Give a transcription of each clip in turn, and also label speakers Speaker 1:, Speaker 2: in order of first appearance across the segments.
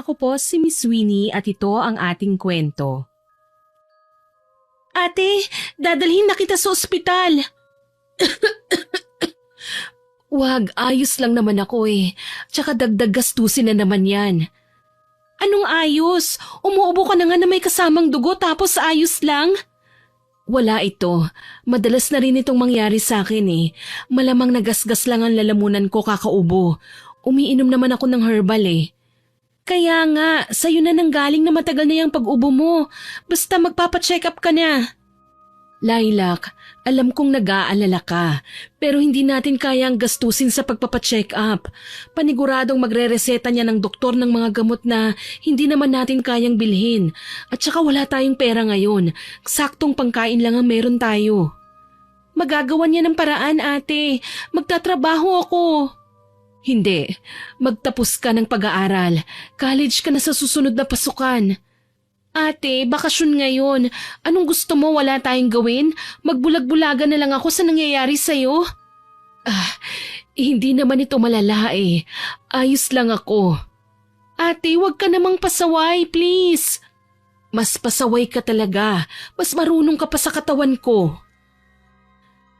Speaker 1: Ako po si Miss Winnie at ito ang ating kwento. Ate, dadalhin na kita sa ospital. Wag, ayos lang naman ako eh. Tsaka dagdag gastusin na naman yan. Anong ayos? Umuubo ka na nga na may kasamang dugo tapos ayos lang? Wala ito. Madalas na rin itong mangyari sa akin eh. Malamang nagasgas lang ang lalamunan ko kakaubo. Umiinom naman ako ng herbal eh. Kaya nga, sa'yo na nanggaling na matagal na yung pag-ubo mo. Basta magpapacheck up ka na. Lilac, alam kong nag-aalala ka, pero hindi natin kayang gastusin sa pagpapacheck up. Paniguradong magre-reseta niya ng doktor ng mga gamot na hindi naman natin kayang bilhin. At saka wala tayong pera ngayon. Saktong pangkain lang ang meron tayo. Magagawan niya ng paraan, ate. Magtatrabaho ako. Hindi. Magtapos ka ng pag-aaral. College ka na sa susunod na pasukan. Ate, bakasyon ngayon. Anong gusto mo wala tayong gawin? Magbulag-bulagan na lang ako sa nangyayari sa'yo? Hindi naman ito malala eh. Ayos lang ako. Ate, wag ka namang pasaway, please. Mas pasaway ka talaga. Mas marunong ka pa sa katawan ko.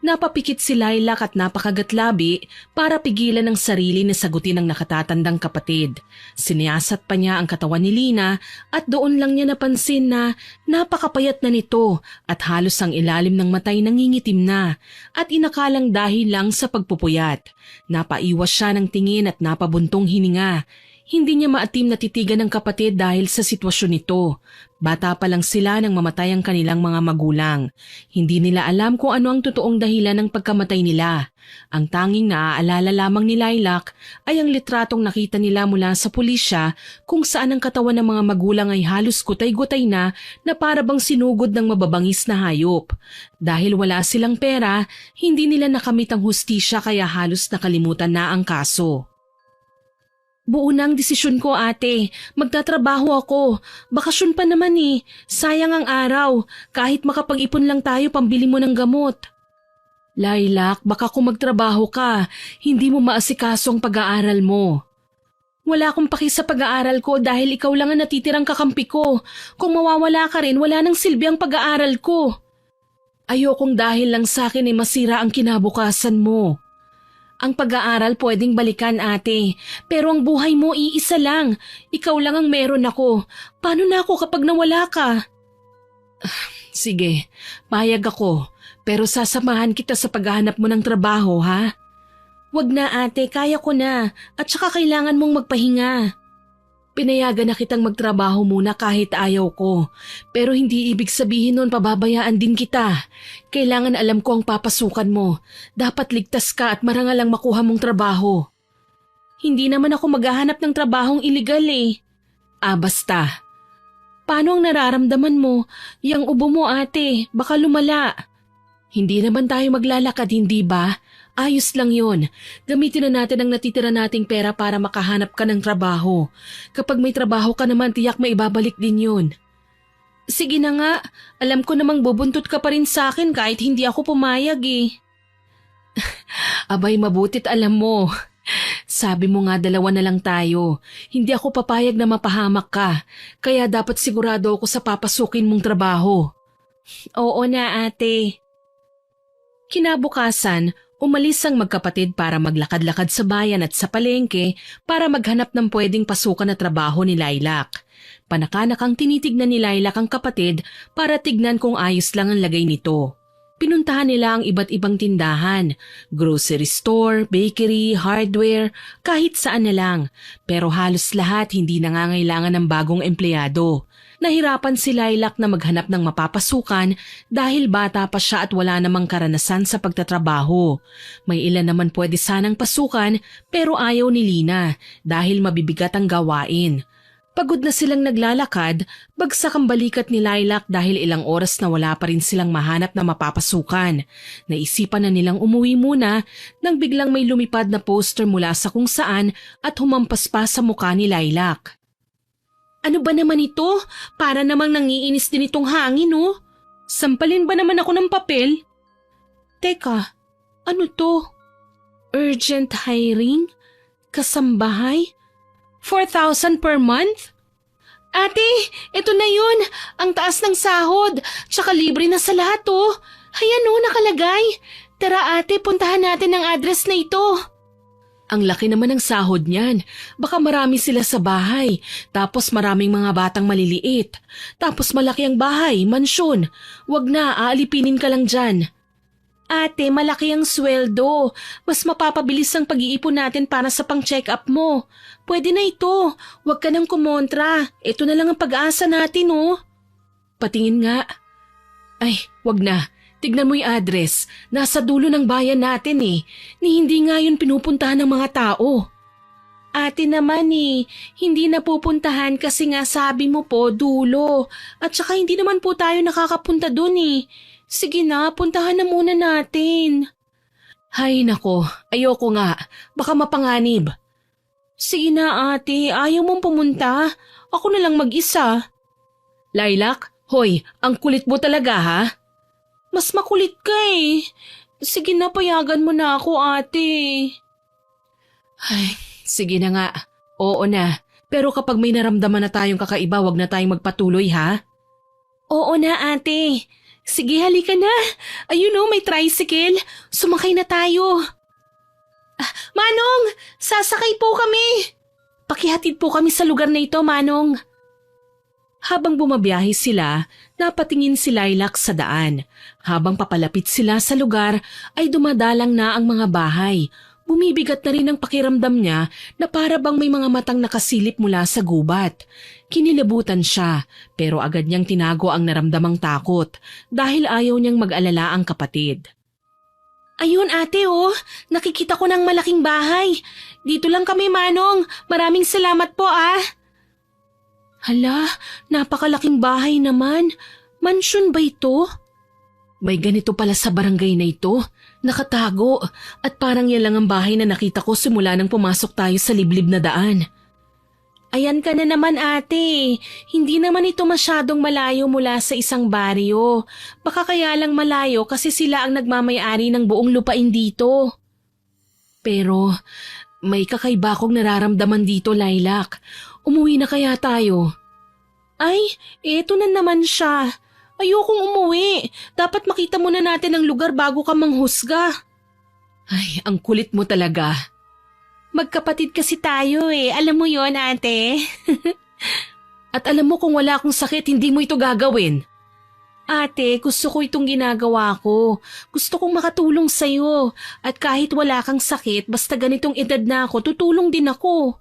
Speaker 1: Napapikit si Lilac at napakagatlabi para pigilan ang sarili na sagutin ang nakatatandang kapatid. Siniyasat pa niya ang katawan ni Lina at doon lang niya napansin na napakapayat na nito at halos ang ilalim ng matay nangingitim na at inakalang dahil lang sa pagpupuyat. Napaiwas siya ng tingin at napabuntong hininga. Hindi niya maatim na titigan ng kapatid dahil sa sitwasyon nito. Bata pa lang sila nang mamatay ang kanilang mga magulang. Hindi nila alam kung ano ang totoong dahilan ng pagkamatay nila. Ang tanging naaalala lamang ni Lilac ay ang litratong nakita nila mula sa pulisya kung saan ang katawan ng mga magulang ay halos gutay-gutay na para bang sinugod ng mababangis na hayop. Dahil wala silang pera, hindi nila nakamit ang hustisya kaya halos nakalimutan na ang kaso. Buo na ang desisyon ko, ate. Magtatrabaho ako. Bakasyon pa naman eh. Sayang ang araw. Kahit makapag-ipon lang tayo pambili mo ng gamot. Lilac, baka kung magtrabaho ka, hindi mo maasikaso ang pag-aaral mo. Wala akong paki sa pag-aaral ko dahil ikaw lang ang natitirang kakampi ko. Kung mawawala ka rin, wala nang silbi ang pag-aaral ko. Ayokong dahil lang sa akin ay masira ang kinabukasan mo. Ang pag-aaral pwedeng balikan, ate. Pero ang buhay mo iisa lang. Ikaw lang ang meron ako. Paano na ako kapag nawala ka? Sige, payag ako. Pero sasamahan kita sa paghahanap mo ng trabaho, ha? Wag na, ate. Kaya ko na. At saka kailangan mong magpahinga. Pinayagan na kitang magtrabaho muna kahit ayaw ko. Pero hindi ibig sabihin nun pababayaan din kita. Kailangan alam ko ang papasukan mo. Dapat ligtas ka at marangal ang makuha mong trabaho. Hindi naman ako maghahanap ng trabahong iligal eh. Basta. Paano ang nararamdaman mo? Yang ubo mo, ate. Baka lumala. Hindi naman tayo maglalakad, hindi ba? Ayos lang yon. Gamitin na natin ang natitira nating pera para makahanap ka ng trabaho. Kapag may trabaho ka naman, tiyak may ibabalik din yun. Sige na nga, alam ko namang bubuntot ka pa rin sa akin kahit hindi ako pumayag eh. Abay, mabutit alam mo. Sabi mo nga 2 na lang tayo. Hindi ako papayag na mapahamak ka, kaya dapat sigurado ako sa papasukin mong trabaho. Oo na, ate. Kinabukasan, umalis ang magkapatid para maglakad-lakad sa bayan at sa palengke para maghanap ng pwedeng pasukan na trabaho ni Lilac. Panakanak ang tinitignan ni Lilac ang kapatid para tignan kung ayos lang ang lagay nito. Pinuntahan nila ang iba't ibang tindahan, grocery store, bakery, hardware, kahit saan na lang. Pero halos lahat hindi nangangailangan ng bagong empleyado. Nahirapan si Lilac na maghanap ng mapapasukan dahil bata pa siya at wala namang karanasan sa pagtatrabaho. May ilan naman pwede sanang pasukan pero ayaw ni Lina dahil mabibigat ang gawain. Pagod na silang naglalakad, bagsak ang balikat ni Lilac dahil ilang oras na wala pa rin silang mahanap na mapapasukan. Naisipan na nilang umuwi muna nang biglang may lumipad na poster mula sa kung saan at humampas pa sa mukha ni Lilac. Ano ba naman ito? Para namang nangiinis din itong hangin, oh. Sampalin ba naman ako ng papel? Teka, ano to? Urgent hiring? Kasambahay? 4,000 per month? Ate, eto na yun. Ang taas ng sahod. Tsaka libre na sa lahat oh. Ayan oh, nakalagay. Tara ate, puntahan natin ang address na ito. Ang laki naman ng sahod niyan. Baka marami sila sa bahay. Tapos maraming mga batang maliliit. Tapos malaki ang bahay, mansyon. Wag na, aalipinin ka lang dyan. Ate, malaki ang sweldo. Mas mapapabilis ang pag-iipon natin para sa pang-check-up mo. Pwede na ito. Huwag ka nang kumontra. Ito na lang ang pag-asa natin, oh. Patingin nga. Ay, wag na. Tignan mo yung address. Nasa dulo ng bayan natin eh. Ni hindi nga yun pinupuntahan ng mga tao. Ate naman eh, hindi na pupuntahan kasi nga sabi mo po dulo. At saka hindi naman po tayo nakakapunta dun eh. Sige na, puntahan na muna natin. Hay nako, ayoko nga. Baka mapanganib. Sige na ate, ayaw mong pumunta. Ako na lang mag-isa. Lilac, hoy, ang kulit mo talaga ha? Mas makulit ka eh. Sige na, payagan mo na ako ate. Ay, sige na nga. Oo na. Pero kapag may naramdaman na tayong kakaiba, wag na tayong magpatuloy ha? Oo na ate. Sige, halika na. Ayun oh, may tricycle. Sumakay na tayo. Manong, sasakay po kami. Pakihatid po kami sa lugar na ito, Manong. Habang bumabiyahe sila, napatingin si Lilac sa daan. Habang papalapit sila sa lugar, ay dumadalang na ang mga bahay. Bumibigat na rin ang pakiramdam niya na para bang may mga matang nakasilip mula sa gubat. Kinilabutan siya pero agad niyang tinago ang naramdamang takot dahil ayaw niyang mag-alala ang kapatid. Ayun ate oh, nakikita ko ng malaking bahay. Dito lang kami Manong, maraming salamat po ah. Hala, napakalaking bahay naman. Mansyon ba ito? May ganito pala sa barangay na ito. Nakatago at parang yan lang ang bahay na nakita ko simula nang pumasok tayo sa liblib na daan. Ayan ka na naman ate. Hindi naman ito masyadong malayo mula sa isang baryo. Baka kaya lang malayo kasi sila ang nagmamay-ari ng buong lupain dito. Pero may kakaiba akong nararamdaman dito, Lilac. Umuwi na kaya tayo? Ay, eto na naman siya. Ayokong umuwi. Dapat makita muna natin ang lugar bago ka manghusga. Ay, ang kulit mo talaga. Magkapatid kasi tayo eh. Alam mo yon ate. At alam mo kung wala akong sakit, hindi mo ito gagawin. Ate, gusto ko itong ginagawa ko. Gusto kong makatulong sa'yo. At kahit wala kang sakit, basta ganitong edad na ako, tutulong din ako.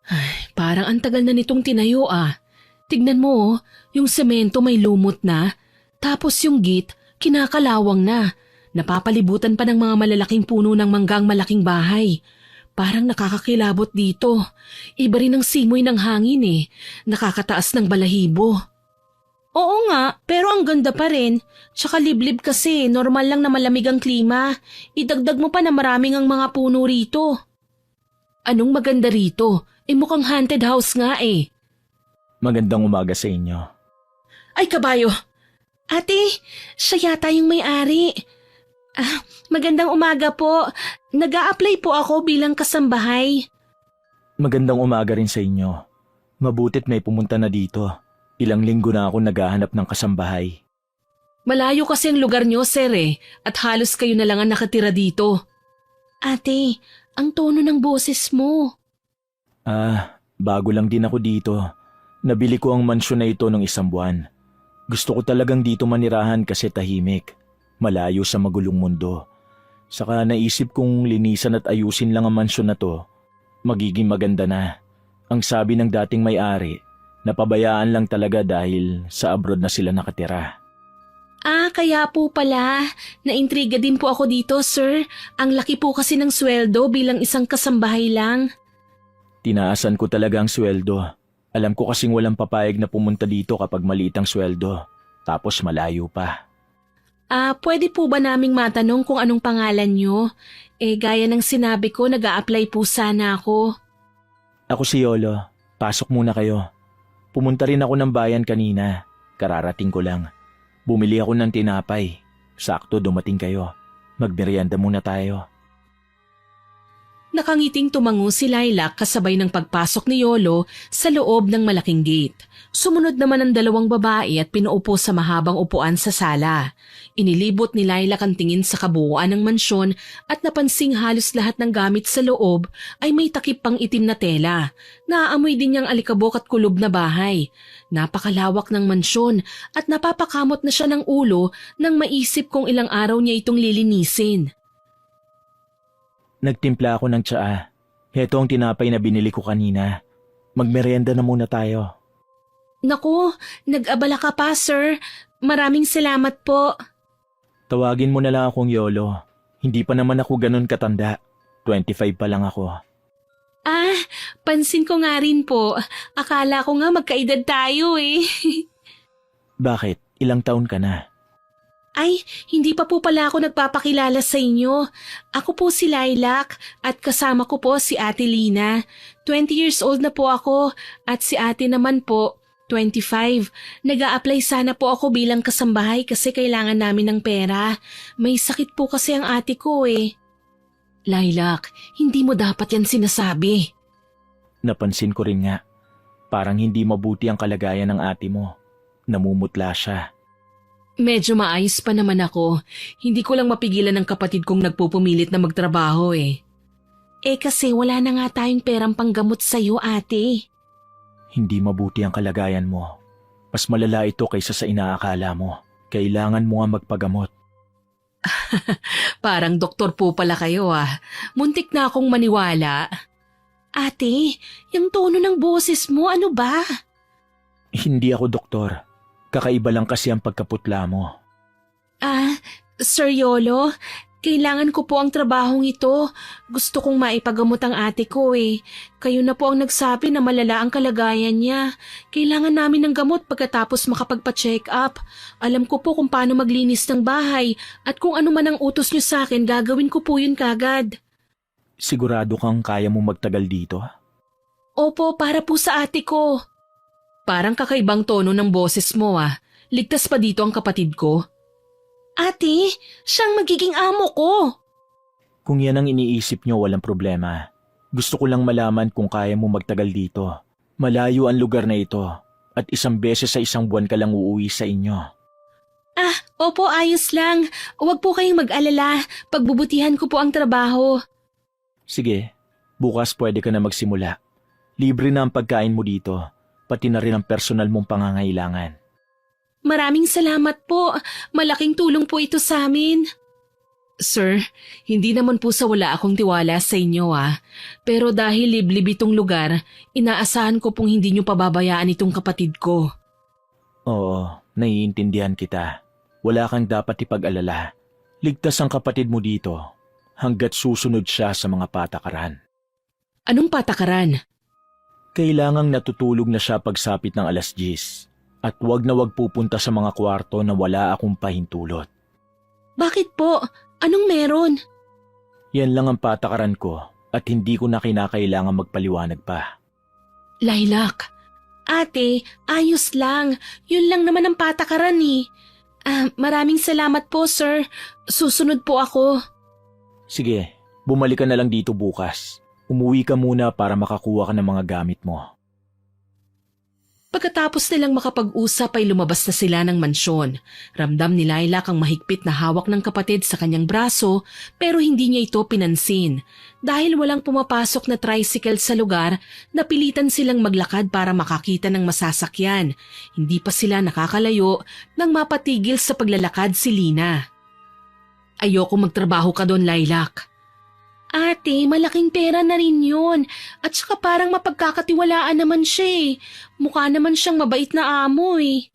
Speaker 1: Ay, parang ang tagal na nitong tinayo ah. Tignan mo, yung semento may lumot na, tapos yung git, kinakalawang na. Napapalibutan pa ng mga malalaking puno ng manggang malaking bahay. Parang nakakakilabot dito. Iba rin ang simoy ng hangin eh. Nakakataas ng balahibo. Oo nga, pero ang ganda pa rin. Tsaka liblib kasi, normal lang na malamig ang klima. Idagdag mo pa na maraming ang mga puno rito. Anong maganda rito? Mukhang haunted house nga eh.
Speaker 2: Magandang umaga sa inyo.
Speaker 1: Ay, kabayo! Ate, siya yata yung may-ari. Magandang umaga po. Nag-a-apply po ako bilang kasambahay.
Speaker 2: Magandang umaga rin sa inyo. Mabutit may pumunta na dito. Ilang linggo na ako naghahanap ng kasambahay.
Speaker 1: Malayo kasi ang lugar niyo, sir eh. At halos kayo na lang ang nakatira dito. Ate, ang tono ng boses mo.
Speaker 2: Bago lang din ako dito. Nabili ko ang mansyon na ito ng 1 buwan. Gusto ko talagang dito manirahan kasi tahimik. Malayo sa magulong mundo. Saka naisip kong linisan at ayusin lang ang mansyon na to. Magiging maganda na. Ang sabi ng dating may-ari, napabayaan lang talaga dahil sa abroad na sila nakatira.
Speaker 1: Kaya po pala. Naintriga din po ako dito, sir. Ang laki po kasi ng sweldo bilang isang kasambahay lang.
Speaker 2: Tinaasan ko talaga ang sweldo. Alam ko kasing walang papayag na pumunta dito kapag maliit ang sweldo. Tapos malayo pa.
Speaker 1: Pwede po ba naming matanong kung anong pangalan nyo? Gaya ng sinabi ko, nag-a-apply po sana ako.
Speaker 2: Ako si Yolo. Pasok muna kayo. Pumunta rin ako ng bayan kanina. Kararating ko lang. Bumili ako ng tinapay. Sakto dumating kayo. Magmerienda muna tayo.
Speaker 1: Nakangiting tumango si Lilac kasabay ng pagpasok ni Yolo sa loob ng malaking gate. Sumunod naman ang dalawang babae at pinaupo sa mahabang upuan sa sala. Inilibot ni Lilac ang tingin sa kabuuan ng mansyon at napansing halos lahat ng gamit sa loob ay may takip pang itim na tela. Naaamoy din niyang alikabok at kulob na bahay. Napakalawak ng mansyon at napapakamot na siya ng ulo nang maisip kung ilang araw niya itong lilinisin.
Speaker 2: Nagtimpla ako ng tsaa. Heto ang tinapay na binili ko kanina. Magmerienda na muna tayo.
Speaker 1: Naku, nag-abala ka pa, sir. Maraming salamat po.
Speaker 2: Tawagin mo na lang akong Yolo. Hindi pa naman ako ganun katanda. 25 pa lang ako.
Speaker 1: Ah, pansin ko nga rin po. Akala ko nga magkaedad tayo eh.
Speaker 2: Bakit? Ilang taon ka na?
Speaker 1: Ay, hindi pa po pala ako nagpapakilala sa inyo. Ako po si Lilac at kasama ko po si Ate Lina. 20 years old na po ako at si ate naman po, 25. Nag-a-apply sana po ako bilang kasambahay kasi kailangan namin ng pera. May sakit po kasi ang ate ko eh. Lilac, hindi mo dapat yan sinasabi.
Speaker 2: Napansin ko rin nga. Parang hindi mabuti ang kalagayan ng ate mo. Namumutla siya.
Speaker 1: Medyo maayos pa naman ako. Hindi ko lang mapigilan ng kapatid kong nagpupumilit na magtrabaho eh. Eh kasi wala na nga tayong perang panggamot sa'yo, ate.
Speaker 2: Hindi mabuti ang kalagayan mo. Mas malala ito kaysa sa inaakala mo. Kailangan mo nga magpagamot.
Speaker 1: Parang doktor po pala kayo ah. Muntik na akong maniwala. Ate, yung tono ng boses mo, ano ba?
Speaker 2: Hindi ako doktor. Kakaiba lang kasi ang pagkaputla mo.
Speaker 1: Ah, Sir Yolo, kailangan ko po ang trabahong ito. Gusto kong maipagamot ang ate ko eh. Kayo na po ang nagsabi na malala ang kalagayan niya. Kailangan namin ng gamot pagkatapos makapagpa-check up. Alam ko po kung paano maglinis ng bahay at kung ano man ang utos niyo sa akin, gagawin ko po yun kagad.
Speaker 2: Sigurado kang kaya mo magtagal dito?
Speaker 1: Opo, para po sa ate ko. Parang kakaibang tono ng boses mo ah. Ligtas pa dito ang kapatid ko. Ate, siyang magiging amo ko.
Speaker 2: Kung yan ang iniisip nyo, walang problema. Gusto ko lang malaman kung kaya mo magtagal dito. Malayo ang lugar na ito at isang beses sa isang buwan ka lang uuwi sa inyo.
Speaker 1: Ah, opo, ayos lang. Huwag po kayong mag-alala. Pagbubutihan ko po ang trabaho.
Speaker 2: Sige, bukas pwede ka na magsimula. Libre na ang pagkain mo dito. Pati na rin ang personal mong pangangailangan.
Speaker 1: Maraming salamat po. Malaking tulong po ito sa amin. Sir, hindi naman po sa wala akong tiwala sa inyo ah. Pero dahil liblib itong lugar, inaasahan ko pong hindi nyo pababayaan itong kapatid ko.
Speaker 2: Oo, naiintindihan kita. Wala kang dapat ipag-alala. Ligtas ang kapatid mo dito hanggat susunod siya sa mga patakaran.
Speaker 1: Anong patakaran?
Speaker 2: Kailangang natutulog na siya pagsapit ng 10:00 at wag na wag pupunta sa mga kwarto na wala akong pahintulot.
Speaker 1: Bakit po? Anong meron?
Speaker 2: Yan lang ang patakaran ko at hindi ko na kinakailangan magpaliwanag pa.
Speaker 1: Lilac, ate, ayos lang. Yun lang naman ang patakaran eh. Maraming salamat po sir. Susunod po ako.
Speaker 2: Sige, bumalik ka na lang dito bukas. Umuwi ka muna para makakuha ka ng mga gamit mo.
Speaker 1: Pagkatapos nilang makapag-usap ay lumabas na sila ng mansyon. Ramdam ni Lilac ang mahigpit na hawak ng kapatid sa kanyang braso pero hindi niya ito pinansin. Dahil walang pumapasok na tricycle sa lugar, napilitan silang maglakad para makakita ng masasakyan. Hindi pa sila nakakalayo nang mapatigil sa paglalakad si Lina. Ayoko magtrabaho ka doon, Lilac. Ate, malaking pera na rin yun. At saka parang mapagkakatiwalaan naman siya eh. Mukha naman siyang mabait na amo eh.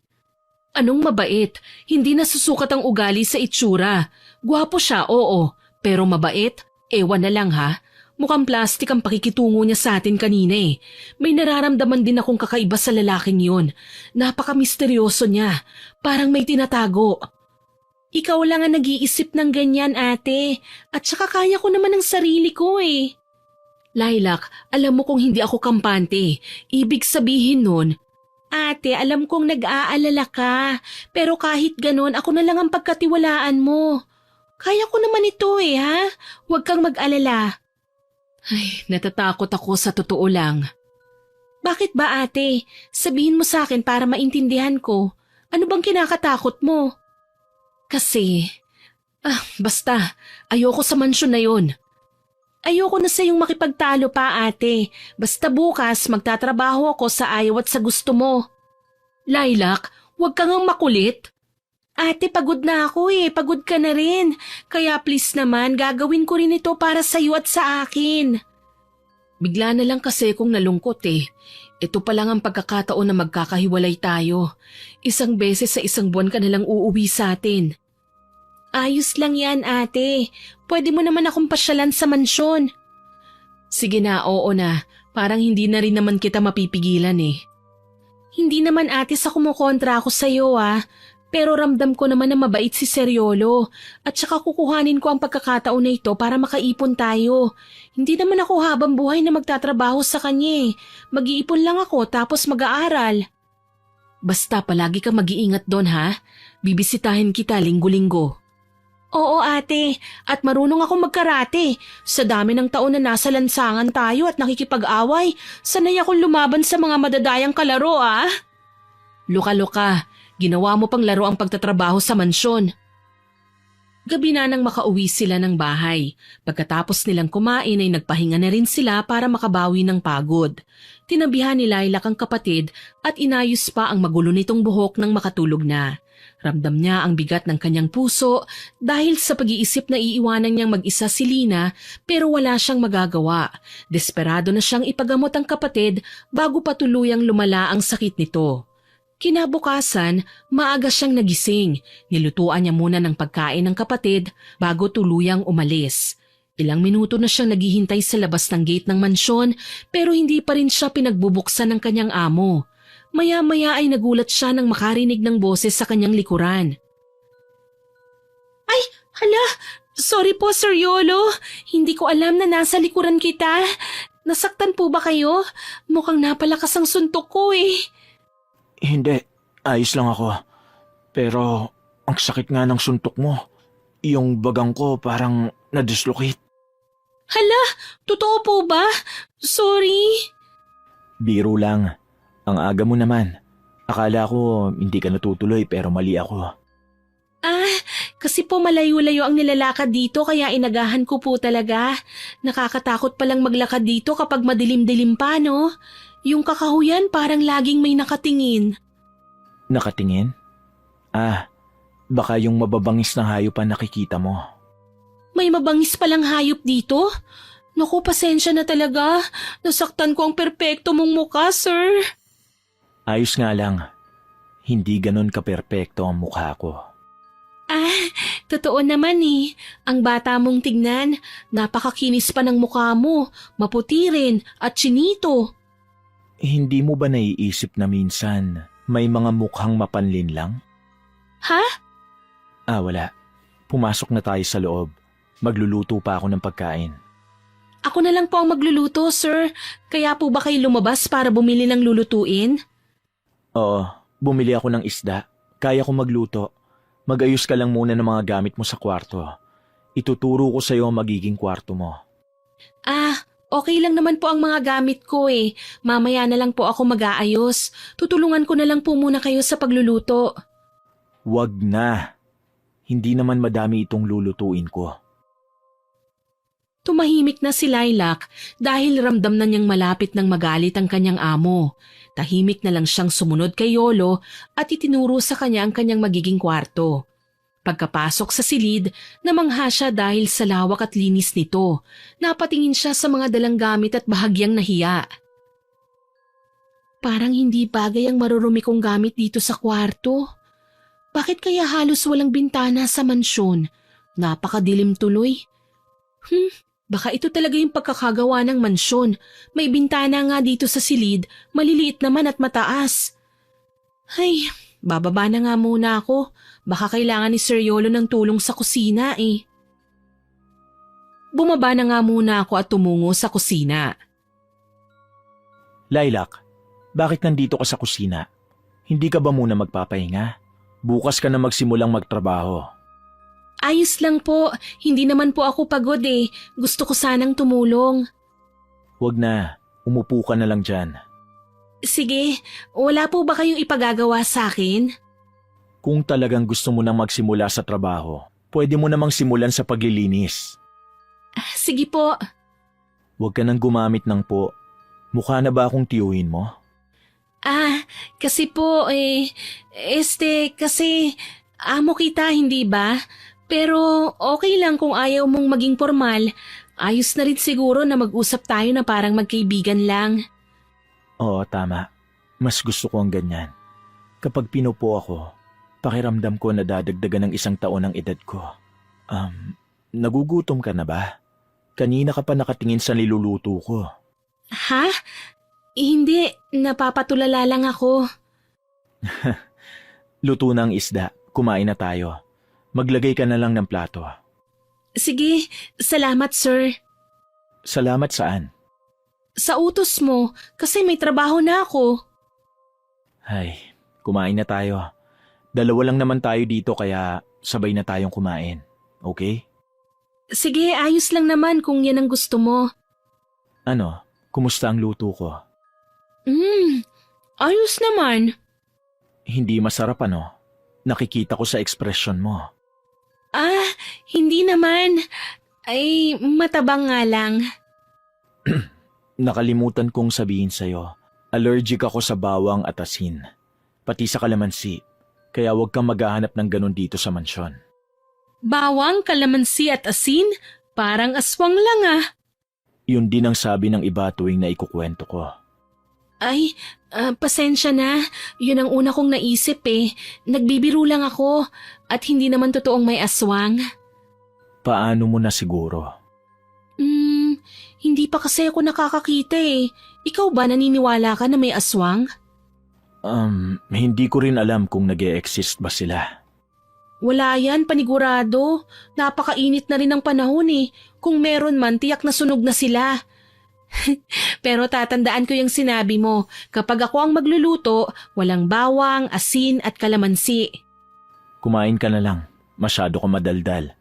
Speaker 1: Anong mabait? Hindi nasusukat ang ugali sa itsura. Gwapo siya, oo. Pero mabait? Ewan na lang ha. Mukhang plastic ang pakikitungo niya sa atin kanina eh. May nararamdaman din akong kakaiba sa lalaking yun. Napaka-misteryoso niya. Parang may tinatago. Ikaw lang ang nag-iisip ng ganyan, ate. At saka kaya ko naman ang sarili ko eh. Lilac, alam mo kung hindi ako kampante. Ibig sabihin nun, ate, alam kong nag-aalala ka. Pero kahit ganon, ako na lang ang pagkatiwalaan mo. Kaya ko naman ito eh, ha? Huwag kang mag-alala. Ay, natatakot ako sa totoo lang. Bakit ba ate? Sabihin mo sa akin para maintindihan ko. Ano bang kinakatakot mo? Kasi, basta, ayoko sa mansyon na yon. Ayoko na sa iyong makipagtalo pa ate. Basta bukas magtatrabaho ako sa ayaw at sa gusto mo. Lilac, huwag kang makulit. Ate, pagod na ako pagod ka na rin. Kaya please naman, gagawin ko rin ito para sa iyo at sa akin. Bigla na lang kasi kung nalungkot Ito pa lang ang pagkakataon na magkakahiwalay tayo. Isang beses sa isang buwan ka na lang uuwi sa atin. Ayos lang yan ate. Pwede mo naman akong pasyalan sa mansyon. Sige na, oo na. Parang hindi na rin naman kita mapipigilan Hindi naman ate sa kumukontra ako sa iyo Pero ramdam ko naman na mabait si Seriolo at saka kukuhanin ko ang pagkakataon na ito para makaipon tayo. Hindi naman ako habang buhay na magtatrabaho sa kanya Mag-iipon lang ako tapos mag-aaral. Basta palagi ka mag-iingat doon Bibisitahin kita linggo-linggo. Oo ate, at marunong akong magkarate. Sa dami ng taon na nasa lansangan tayo at nakikipag-away, sanay akong lumaban sa mga madadayang kalaro Luka-luka. Ginawa mo pang laro ang pagtatrabaho sa mansyon. Gabi na nang makauwi sila ng bahay. Pagkatapos nilang kumain ay nagpahinga na rin sila para makabawi ng pagod. Tinabihan ni Lilac ang kapatid at inayos pa ang magulo nitong buhok nang makatulog na. Ramdam niya ang bigat ng kanyang puso dahil sa pag-iisip na iiwanan niyang mag-isa si Lina pero wala siyang magagawa. Desperado na siyang ipagamot ang kapatid bago pa tuluyang lumala ang sakit nito. Kinabukasan, maaga siyang nagising. Nilutuan niya muna ng pagkain ng kapatid bago tuluyang umalis. Ilang minuto na siyang naghihintay sa labas ng gate ng mansyon pero hindi pa rin siya pinagbubuksan ng kanyang amo. Maya-maya ay nagulat siya nang makarinig ng boses sa kanyang likuran. Ay, hala! Sorry po, Sir Yolo. Hindi ko alam na nasa likuran kita. Nasaktan po ba kayo? Mukhang napalakas ang suntok ko
Speaker 2: Hindi, ayos lang ako. Pero ang sakit nga ng suntok mo. Yung bagang ko parang nadislocate.
Speaker 1: Hala, totoo po ba? Sorry.
Speaker 2: Biro lang. Ang aga mo naman. Akala ko hindi ka natutuloy pero mali ako.
Speaker 1: Kasi po malayo-layo ang nilalakad dito kaya inagahan ko po talaga. Nakakatakot palang maglakad dito kapag madilim-dilim pa, no? Yung kakahuyan parang laging may nakatingin.
Speaker 2: Nakatingin? Baka yung mababangis na hayop ang nakikita mo.
Speaker 1: May mabangis palang hayop dito? Naku, pasensya na talaga. Nasaktan ko ang perpekto mong mukha, sir.
Speaker 2: Ayos nga lang. Hindi ganon ka-perpekto ang mukha ko.
Speaker 1: Totoo naman Ang bata mong tignan, napakakinis pa ng mukha mo, maputi rin at chinito.
Speaker 2: Hindi mo ba naiisip na minsan may mga mukhang mapanlin lang?
Speaker 1: Ha?
Speaker 2: Wala. Pumasok na tayo sa loob. Magluluto pa ako ng pagkain.
Speaker 1: Ako na lang po ang magluluto, sir. Kaya po ba kayo lumabas para bumili ng lulutuin?
Speaker 2: Oo, bumili ako ng isda. Kaya ko magluto. Mag-ayos ka lang muna ng mga gamit mo sa kwarto. Ituturo ko sa iyo ang magiging kwarto mo.
Speaker 1: Okay lang naman po ang mga gamit ko Mamaya na lang po ako mag-aayos. Tutulungan ko na lang po muna kayo sa pagluluto.
Speaker 2: Wag na. Hindi naman madami itong lulutuin ko.
Speaker 1: Tumahimik na si Lilac dahil ramdam na niyang malapit ng magalit ang kanyang amo. Tahimik na lang siyang sumunod kay Yolo at itinuro sa kanya ang kanyang magiging kwarto. Pagkapasok sa silid, namangha siya dahil sa lawak at linis nito. Napatingin siya sa mga dalang gamit at bahagyang nahiya. Parang hindi bagay ang marurumi kong gamit dito sa kwarto. Bakit kaya halos walang bintana sa mansyon? Napakadilim tuloy. Baka ito talaga yung pagkakagawa ng mansyon. May bintana nga dito sa silid, maliliit naman at mataas. Ay, bababa na nga muna ako. Baka kailangan ni Sir Yolo ng tulong sa kusina Bumaba na nga muna ako at tumungo sa kusina.
Speaker 2: Lilac, bakit nandito ka sa kusina? Hindi ka ba muna magpapahinga? Bukas ka na magsimulang magtrabaho.
Speaker 1: Ayos lang po, hindi naman po ako pagod Gusto ko sanang tumulong.
Speaker 2: Wag na, umupo ka na lang dyan.
Speaker 1: Sige, wala po ba kayong ipagagawa sa akin?
Speaker 2: Kung talagang gusto mo nang magsimula sa trabaho, pwede mo namang simulan sa paglilinis.
Speaker 1: Sige po.
Speaker 2: Huwag ka nang gumamit ng po. Mukha na ba akong tiyuhin mo?
Speaker 1: Kasi po, kasi amo kita, hindi ba? Pero okay lang kung ayaw mong maging formal. Ayos na rin siguro na mag-usap tayo na parang magkaibigan lang.
Speaker 2: Oo, tama. Mas gusto ko ang ganyan. Kapag pinupo ako, pakiramdam ko na dadagdagan ng 1 taon ang edad ko. Nagugutom ka na ba? Kanina ka pa nakatingin sa niluluto ko.
Speaker 1: Ha? Hindi, napapatulala lang ako.
Speaker 2: Luto na ang isda, kumain na tayo. Maglagay ka na lang ng plato.
Speaker 1: Sige, salamat sir.
Speaker 2: Salamat saan?
Speaker 1: Sa utos mo, kasi may trabaho na ako.
Speaker 2: Ay, kumain na tayo. 2 lang naman tayo dito kaya sabay na tayong kumain. Okay?
Speaker 1: Sige, ayos lang naman kung yan ang gusto mo.
Speaker 2: Ano, kumusta ang luto ko?
Speaker 1: Ayos naman.
Speaker 2: Hindi masarap ano? Nakikita ko sa ekspresyon mo.
Speaker 1: Hindi naman. Ay, matabang nga lang.
Speaker 2: Nakalimutan kong sabihin sa'yo, allergic ako sa bawang at asin. Pati sa kalamansi. Kaya huwag kang maghahanap ng ganun dito sa mansyon.
Speaker 1: Bawang, kalamansi at asin? Parang aswang lang
Speaker 2: Yun din ang sabi ng iba tuwing naikukwento ko.
Speaker 1: Ay, pasensya na. Yun ang una kong naisip Nagbibiro lang ako at hindi naman totoong may aswang.
Speaker 2: Paano mo na siguro?
Speaker 1: Hindi pa kasi ako nakakakita Ikaw ba naniniwala ka na may aswang?
Speaker 2: Hindi ko rin alam kung nag-e-exist ba sila.
Speaker 1: Wala yan, panigurado. Napakainit na rin ang panahon Kung meron man, tiyak na sunog na sila. Pero tatandaan ko yung sinabi mo, kapag ako ang magluluto, walang bawang, asin at kalamansi.
Speaker 2: Kumain ka na lang. Masyado ka madaldal.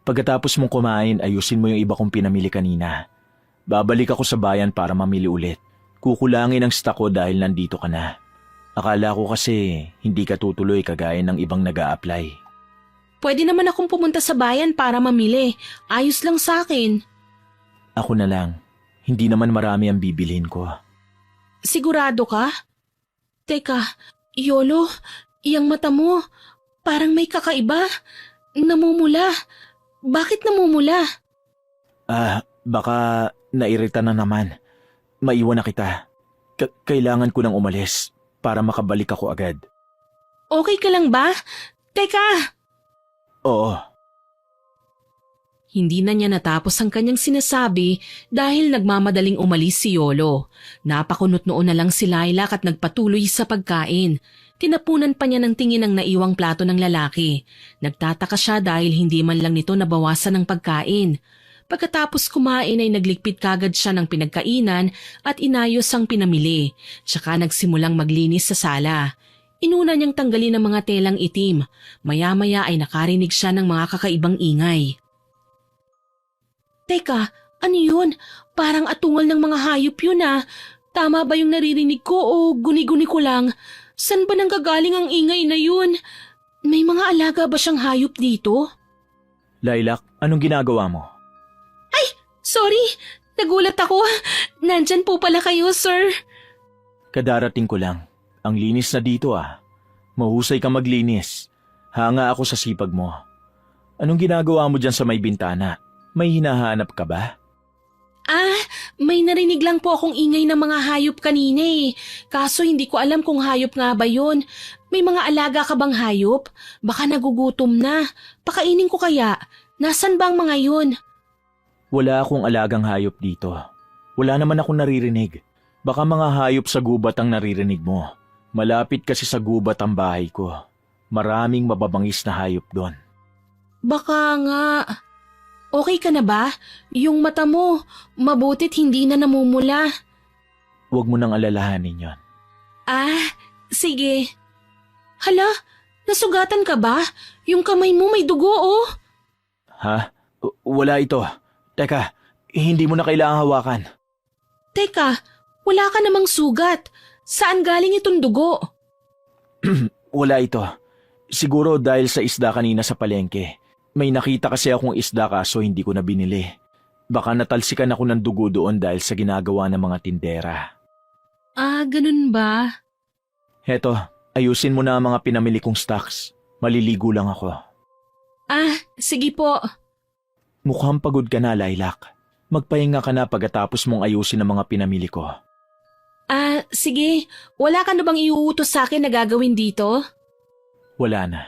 Speaker 2: Pagkatapos mong kumain, ayusin mo yung iba kong pinamili kanina. Babalik ako sa bayan para mamili ulit. Kukulangin ang stock ko dahil nandito ka na. Akala ko kasi hindi ka tutuloy kagaya ng ibang nag-a-apply.
Speaker 1: Pwede naman akong pumunta sa bayan para mamili. Ayos lang sa akin.
Speaker 2: Ako na lang. Hindi naman marami ang bibilhin ko.
Speaker 1: Sigurado ka? Teka, Yolo, iyang mata mo, parang may kakaiba. Namumula. Bakit namumula?
Speaker 2: Baka nairita na naman. Maiwan na kita. Kailangan ko nang umalis para makabalik ako agad.
Speaker 1: Okay ka lang ba? Teka!
Speaker 2: Oo.
Speaker 1: Hindi na niya natapos ang kanyang sinasabi dahil nagmamadaling umalis si Yolo. Napakunot noon na lang si Lilac at nagpatuloy sa pagkain. Tinapunan pa niya ng tingin ang naiwang plato ng lalaki. Nagtataka siya dahil hindi man lang nito nabawasan ng pagkain. Pagkatapos kumain ay nagligpit kagad siya ng pinagkainan at inayos ang pinamili. Tsaka nagsimulang maglinis sa sala. Inuna niyang tanggalin ang mga telang itim. Maya-maya ay nakarinig siya ng mga kakaibang ingay. Teka, ano yun? Parang atungal ng mga hayop yun Tama ba yung naririnig ko o guni-guni ko lang? San ba nanggagaling ang ingay na yun? May mga alaga ba siyang hayop dito?
Speaker 2: Lilac, anong ginagawa mo?
Speaker 1: Sorry, nagulat ako. Nandyan po pala kayo, sir.
Speaker 2: Kadarating ko lang. Ang linis na dito Mahusay ka maglinis. Hanga ako sa sipag mo. Anong ginagawa mo dyan sa may bintana? May hinahanap ka ba?
Speaker 1: May narinig lang po akong ingay ng mga hayop kanina Kaso hindi ko alam kung hayop nga ba yun. May mga alaga ka bang hayop? Baka nagugutom na. Pakainin ko kaya. Nasaan ba ang mga yun?
Speaker 2: Wala akong alagang hayop dito. Wala naman akong naririnig. Baka mga hayop sa gubat ang naririnig mo. Malapit kasi sa gubat ang bahay ko. Maraming mababangis na hayop doon.
Speaker 1: Baka nga. Okay ka na ba? Yung mata mo, mabutit hindi na namumula.
Speaker 2: Huwag mo nang alalahanin yon.
Speaker 1: Sige. Hala, nasugatan ka ba? Yung kamay mo may dugo
Speaker 2: Ha? Wala ito. Teka, hindi mo na kailangang hawakan.
Speaker 1: Teka, wala ka namang sugat. Saan galing itong dugo?
Speaker 2: Wala ito. Siguro dahil sa isda kanina sa palengke. May nakita kasi akong isda kaso hindi ko na binili. Baka natalsikan ako ng dugo doon dahil sa ginagawa ng mga tindera.
Speaker 1: Ah, ganun ba?
Speaker 2: Heto, ayusin mo na ang mga pinamili kong stocks. Maliligo lang ako.
Speaker 1: Ah, sige po.
Speaker 2: Mukhang pagod ka na, Lilac. Magpahinga ka na pagkatapos mong ayusin ang mga pinamili ko.
Speaker 1: Ah, sige. Wala ka na bang iuutos sa akin na gagawin dito?
Speaker 2: Wala na.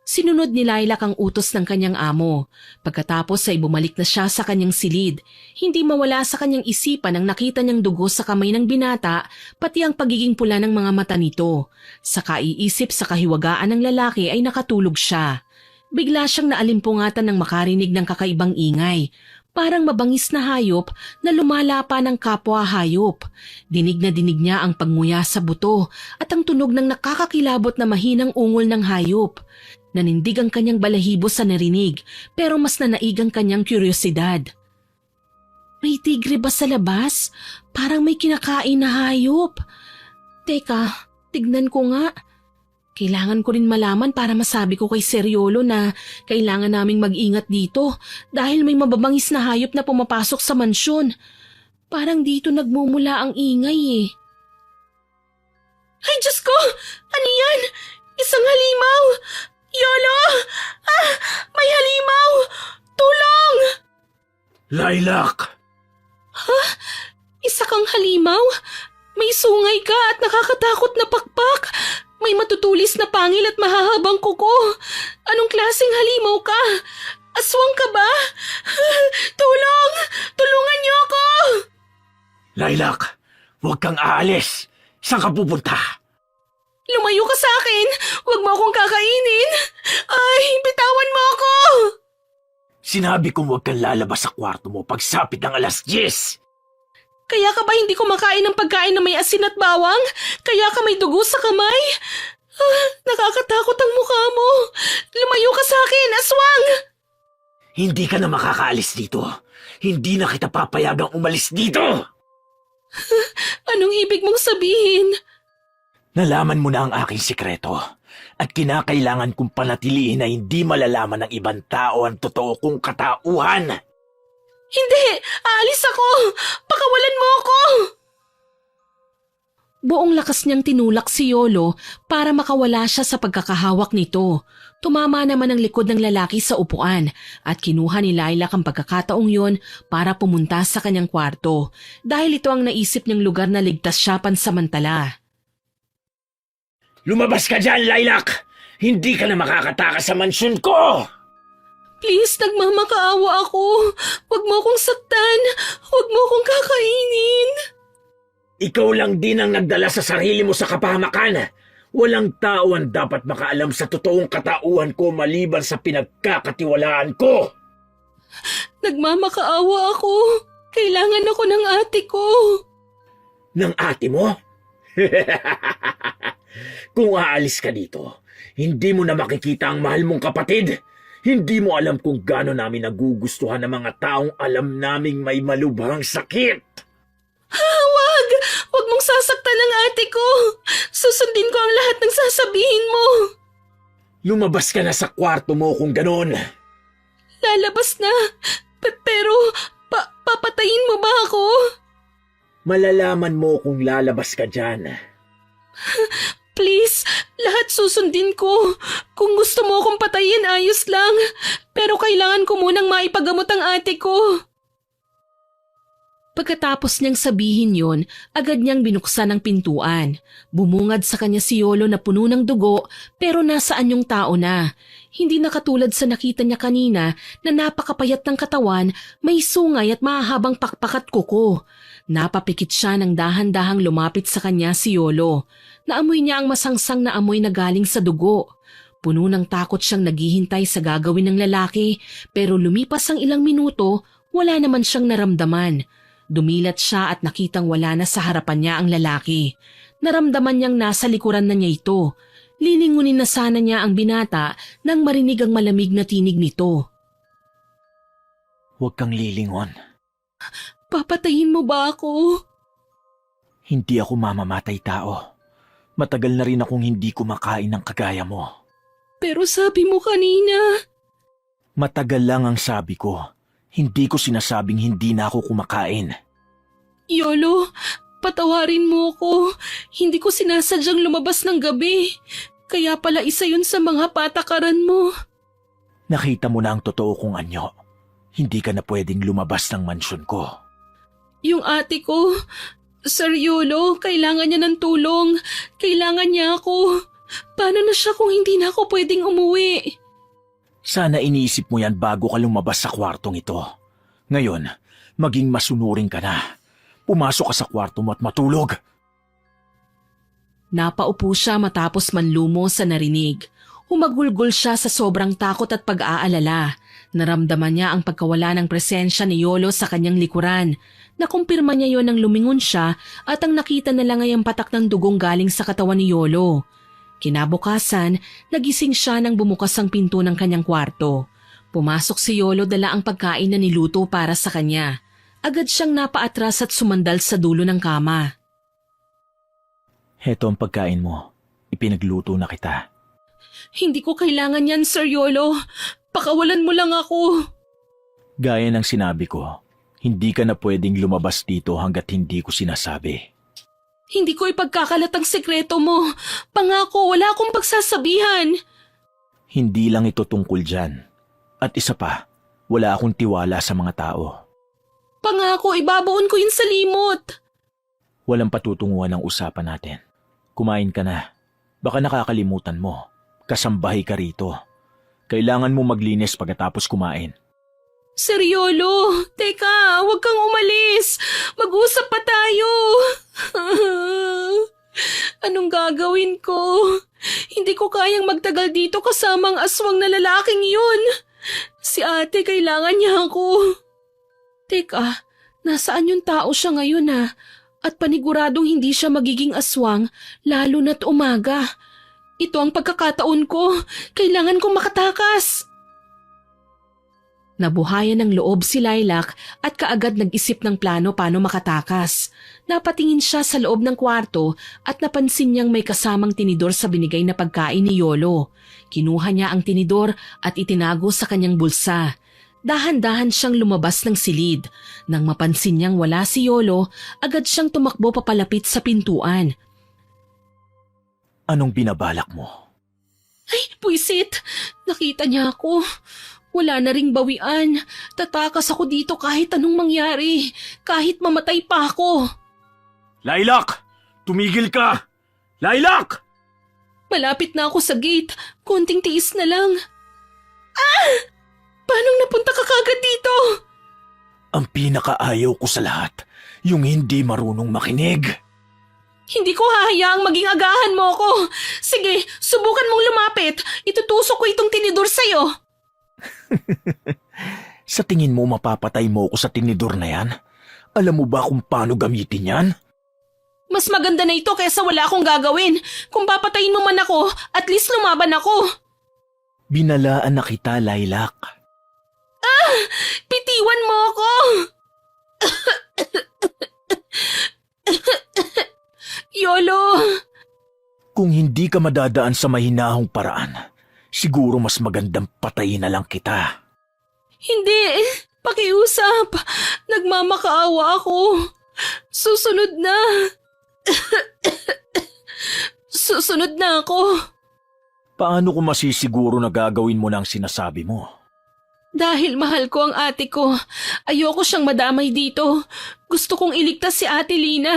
Speaker 1: Sinunod ni Lilac ang utos ng kanyang amo. Pagkatapos ay bumalik na siya sa kanyang silid. Hindi mawala sa kanyang isipan ang nakita niyang dugo sa kamay ng binata, pati ang pagiging pula ng mga mata nito. Sa kaiisip sa kahiwagaan ng lalaki ay nakatulog siya. Bigla siyang naalimpungatan ng makarinig ng kakaibang ingay. Parang mabangis na hayop na lumalapa ng kapwa hayop. Dinig na dinig niya ang pagnguya sa buto at ang tunog ng nakakakilabot na mahinang ungol ng hayop. Nanindig ang kanyang balahibo sa narinig pero mas nanaig ang kanyang kuryosidad. May tigre ba sa labas? Parang may kinakain na hayop. Teka, tignan ko nga. Kailangan ko rin malaman para masabi ko kay Seriolo na kailangan naming mag-ingat dito dahil may mababangis na hayop na pumapasok sa mansyon. Parang dito nagmumula ang ingay eh. Ay, Diyos ko! Ano yan? Isang halimaw! Yolo! Ah! May halimaw! Tulong!
Speaker 2: Lilac!
Speaker 1: Isa kang halimaw? May sungay ka at nakakatakot na pakpak. May matutulis na pangil at mahahabang kuko. Anong klaseng halimaw ka? Aswang ka ba? Tulong! Tulungan niyo ako!
Speaker 2: Lilac, huwag kang aalis. Saan ka pupunta?
Speaker 1: Lumayo ka sa akin! Huwag mo akong kakainin! Ay, bitawan mo ako!
Speaker 2: Sinabi kong huwag kang lalabas sa kwarto mo pagsapit ng 10:00.
Speaker 1: Kaya ka ba hindi kumakain ng pagkain na may asin at bawang? Kaya ka may dugo sa kamay? Ah, nakakatakot ang mukha mo. Lumayo ka sa akin, aswang!
Speaker 2: Hindi ka na makakaalis dito. Hindi na kita papayagang umalis dito.
Speaker 1: Anong ibig mong sabihin?
Speaker 2: Nalaman mo na ang aking sikreto at kinakailangan kong panatilihin na hindi malalaman ng ibang tao ang totoo kong katauhan.
Speaker 1: Hindi! Aalis ako! Pakawalan mo ako! Buong lakas niyang tinulak si Yolo para makawala siya sa pagkakahawak nito. Tumama naman ang likod ng lalaki sa upuan at kinuha ni Lilac ang pagkakataong yon para pumunta sa kanyang kwarto dahil ito ang naisip niyang lugar na ligtas siya pansamantala.
Speaker 2: Lumabas ka dyan, Lilac! Hindi ka na makakatakas sa mansyon ko!
Speaker 1: Please, nagmamakaawa ako. Huwag mo akong saktan. Huwag mo akong kakainin.
Speaker 2: Ikaw lang din ang nagdala sa sarili mo sa kapahamakan. Walang tao ang dapat makaalam sa totoong katauhan ko maliban sa pinagkakatiwalaan ko.
Speaker 1: Nagmamakaawa ako. Kailangan ako ng ate ko.
Speaker 2: Ng ate mo? Kung aalis ka dito, hindi mo na makikita ang mahal mong kapatid. Hindi mo alam kung gaano namin nagugustuhan ng mga taong alam naming may malubhang sakit.
Speaker 1: Wag! Wag mong sasaktan ang ate ko. Susundin ko ang lahat ng sasabihin mo.
Speaker 2: Lumabas ka na sa kwarto mo kung ganon.
Speaker 1: Lalabas na. Pero, papatayin mo ba ako?
Speaker 2: Malalaman mo kung lalabas ka dyan.
Speaker 1: Please, lahat susundin ko. Kung gusto mo akong patayin, ayos lang. Pero kailangan ko munang maipagamot ang ate ko. Pagkatapos niyang sabihin yon, agad niyang binuksan ang pintuan. Bumungad sa kanya si Yolo na puno ng dugo pero nasaan yung tao na. Hindi na katulad sa nakita niya kanina na napakapayat ng katawan, may sungay at mahahabang pakpak at kuko. Napapikit siya ng dahan-dahang lumapit sa kanya si Yolo. Naamoy niya ang masangsang na amoy na galing sa dugo. Puno ng takot siyang naghihintay sa gagawin ng lalaki pero lumipas ang ilang minuto, wala naman siyang naramdaman. Dumilat siya at nakitang wala na sa harapan niya ang lalaki. Naramdaman niyang nasa likuran na niya ito. Lilingunin na sana niya ang binata nang marinig ang malamig na tinig nito.
Speaker 2: Huwag kang lilingon.
Speaker 1: papatayin mo ba ako?
Speaker 2: Hindi ako mamamatay tao. Matagal na rin akong hindi kumakain ng kagaya mo.
Speaker 1: Pero sabi mo kanina.
Speaker 2: Matagal lang ang sabi ko. Hindi ko sinasabing hindi na ako kumakain.
Speaker 1: Yolo, patawarin mo ko. Hindi ko sinasadyang lumabas ng gabi. Kaya pala isa yun sa mga patakaran mo.
Speaker 2: Nakita mo na ang totoo kong anyo. Hindi ka na pwedeng lumabas ng mansyon ko.
Speaker 1: Yung ate ko, Sir Yolo, kailangan niya ng tulong. Kailangan niya ako. Paano na siya kung hindi na ako pwedeng umuwi?
Speaker 2: Sana iniisip mo yan bago ka lumabas sa kwartong ito. Ngayon, maging masunurin ka na. Pumasok ka sa kwarto mo at matulog.
Speaker 1: Napaupo siya matapos manlumo sa narinig. Humagulgol siya sa sobrang takot at pag-aalala. Naramdaman niya ang pagkawala ng presensya ni Yolo sa kanyang likuran. Nakumpirma niya yon nang lumingon siya at ang nakita na lang ay ang patak ng dugong galing sa katawan ni Yolo. Kinabukasan, nagising siya nang bumukas ang pinto ng kanyang kwarto. Pumasok si Yolo, dala ang pagkain na niluto para sa kanya. Agad siyang napaatras at sumandal sa dulo ng kama.
Speaker 2: Heto ang pagkain mo. Ipinagluto na kita.
Speaker 1: Hindi ko kailangan yan, Sir Yolo. Pakawalan mo lang ako.
Speaker 2: Gaya ng sinabi ko, hindi ka na pwedeng lumabas dito hanggat hindi ko sinasabi.
Speaker 1: Hindi ko ipagkakalat ang sekreto mo. Pangako, wala akong pagsasabihan.
Speaker 2: Hindi lang ito tungkol dyan. At isa pa, wala akong tiwala sa mga tao.
Speaker 1: Pangako, ibabaon ko yun sa limot.
Speaker 2: Walang patutunguhan ang usapan natin. Kumain ka na. Baka nakakalimutan mo. Kasambahay ka rito. Kailangan mo maglinis pagkatapos kumain.
Speaker 1: Sir Yolo, teka, huwag kang umalis. Mag-usap pa tayo. Anong gagawin ko? Hindi ko kayang magtagal dito kasama ang aswang na lalaking yun. Si ate, kailangan niya ako. Teka, nasaan yung tao siya ngayon At paniguradong hindi siya magiging aswang, lalo na't umaga. Ito ang pagkakataon ko. Kailangan kong makatakas. Nabuhayan ng loob si Lilac at kaagad nag-isip ng plano paano makatakas. Napatingin siya sa loob ng kwarto at napansin niyang may kasamang tinidor sa binigay na pagkain ni Yolo. Kinuha niya ang tinidor at itinago sa kanyang bulsa. Dahan-dahan siyang lumabas ng silid. Nang mapansin niyang wala si Yolo, agad siyang tumakbo papalapit sa pintuan.
Speaker 2: Anong binabalak mo?
Speaker 1: Ay, puisit! Nakita niya ako. Wala na ring bawian. Tatakas ako dito kahit anong mangyari. Kahit mamatay pa ako.
Speaker 2: Lilac! Tumigil ka! Lilac!
Speaker 1: Malapit na ako sa gate. Konting tiis na lang. Paanong napunta ka kagad dito?
Speaker 2: Ang pinakaayaw ko sa lahat, yung hindi marunong makinig.
Speaker 1: Hindi ko hahayaang maging agahan mo ko. Sige, subukan mong lumapit. Itutusok ko itong tinidor sa'yo.
Speaker 2: Sa tingin mo mapapatay mo ako sa tinidor na yan? Alam mo ba kung paano gamitin yan?
Speaker 1: Mas maganda na ito kaysa wala akong gagawin. Kung papatayin mo man ako, at least lumaban ako.
Speaker 2: Binalaan na kita, Lilac.
Speaker 1: Pitiwan mo ako! Yolo!
Speaker 2: Kung hindi ka madadaan sa mahinahong paraan, siguro mas magandang patayin na lang kita.
Speaker 1: Hindi! Pakiusap! Nagmamakaawa ako! Susunod na! Susunod na ako!
Speaker 2: Paano ko masisiguro na gagawin mo na ang sinasabi mo?
Speaker 1: Dahil mahal ko ang ate ko, ayoko siyang madamay dito. Gusto kong iligtas si Ate Lina.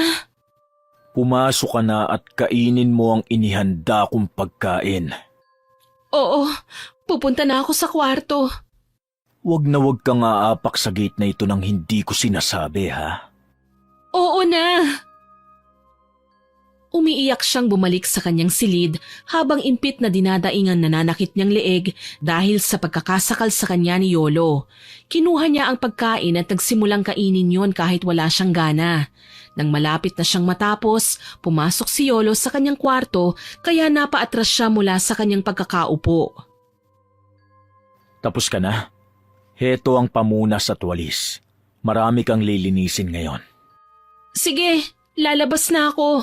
Speaker 2: Pumasok ka na at kainin mo ang inihanda kong pagkain.
Speaker 1: Oo, pupunta na ako sa kwarto.
Speaker 2: Wag na wag kang aapak sa gate na ito nang hindi ko sinasabi, ha?
Speaker 1: Oo na! Umiiyak siyang bumalik sa kanyang silid habang impit na dinadaingan nananakit niyang leeg dahil sa pagkakasakal sa kanya ni Yolo. Kinuha niya ang pagkain at nagsimulang kainin yon kahit wala siyang gana. Nang malapit na siyang matapos, pumasok si Yolo sa kanyang kwarto kaya napaatras siya mula sa kanyang pagkakaupo.
Speaker 2: Tapos ka na? Heto ang pamunas at walis. Marami kang lilinisin ngayon.
Speaker 1: Sige, lalabas na ako.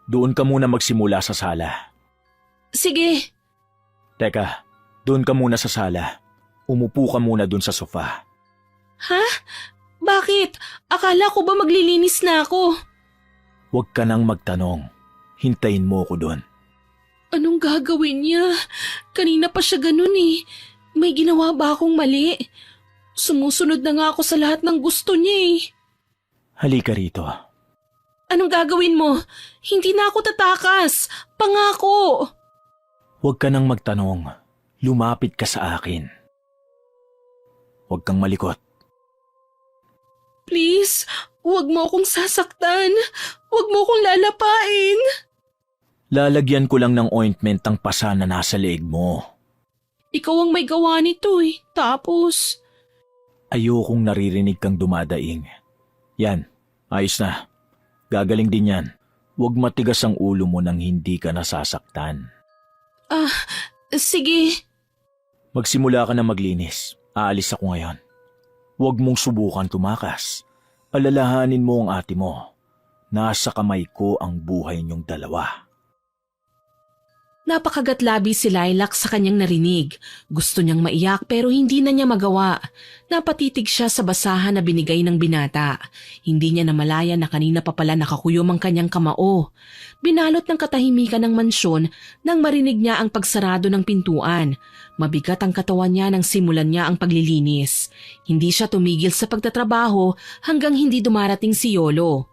Speaker 2: Doon ka muna magsimula sa sala.
Speaker 1: Sige.
Speaker 2: Teka, doon ka muna sa sala. Umupo ka muna doon sa sofa.
Speaker 1: Ha? Bakit? Akala ko ba maglilinis na ako?
Speaker 2: Huwag ka nang magtanong. Hintayin mo ko doon.
Speaker 1: Anong gagawin niya? Kanina pa siya ganun eh. May ginawa ba akong mali? Sumusunod na nga ako sa lahat ng gusto niya eh.
Speaker 2: Halika rito.
Speaker 1: Anong gagawin mo? Hindi na ako tatakas. Pangako.
Speaker 2: Huwag ka nang magtanong. Lumapit ka sa akin. Huwag kang malikot.
Speaker 1: Please, huwag mo akong sasaktan. Huwag mo akong lalapain.
Speaker 2: Lalagyan ko lang ng ointment ang pasa na nasa leeg mo.
Speaker 1: Ikaw ang may gawa nito eh. Tapos,
Speaker 2: Ayokong naririnig kang dumadaing. Yan, ayos na. Gagaling din yan. Huwag matigas ang ulo mo nang hindi ka nasasaktan.
Speaker 1: sige.
Speaker 2: Magsimula ka na maglinis. Aalis ako ngayon. Huwag mong subukan tumakas. Alalahanin mo ang ate mo. Nasa kamay ko ang buhay niyong dalawa.
Speaker 1: Napakagatlabi si Lilac sa kanyang narinig. Gusto niyang maiyak pero hindi na niya magawa. Napatitig siya sa basahan na binigay ng binata. Hindi niya namalaya na kanina pa pala nakakuyom ang kanyang kamao. Binalot ng katahimikan ng mansyon nang marinig niya ang pagsarado ng pintuan. Mabigat ang katawan niya nang simulan niya ang paglilinis. Hindi siya tumigil sa pagtatrabaho hanggang hindi dumarating si Yolo.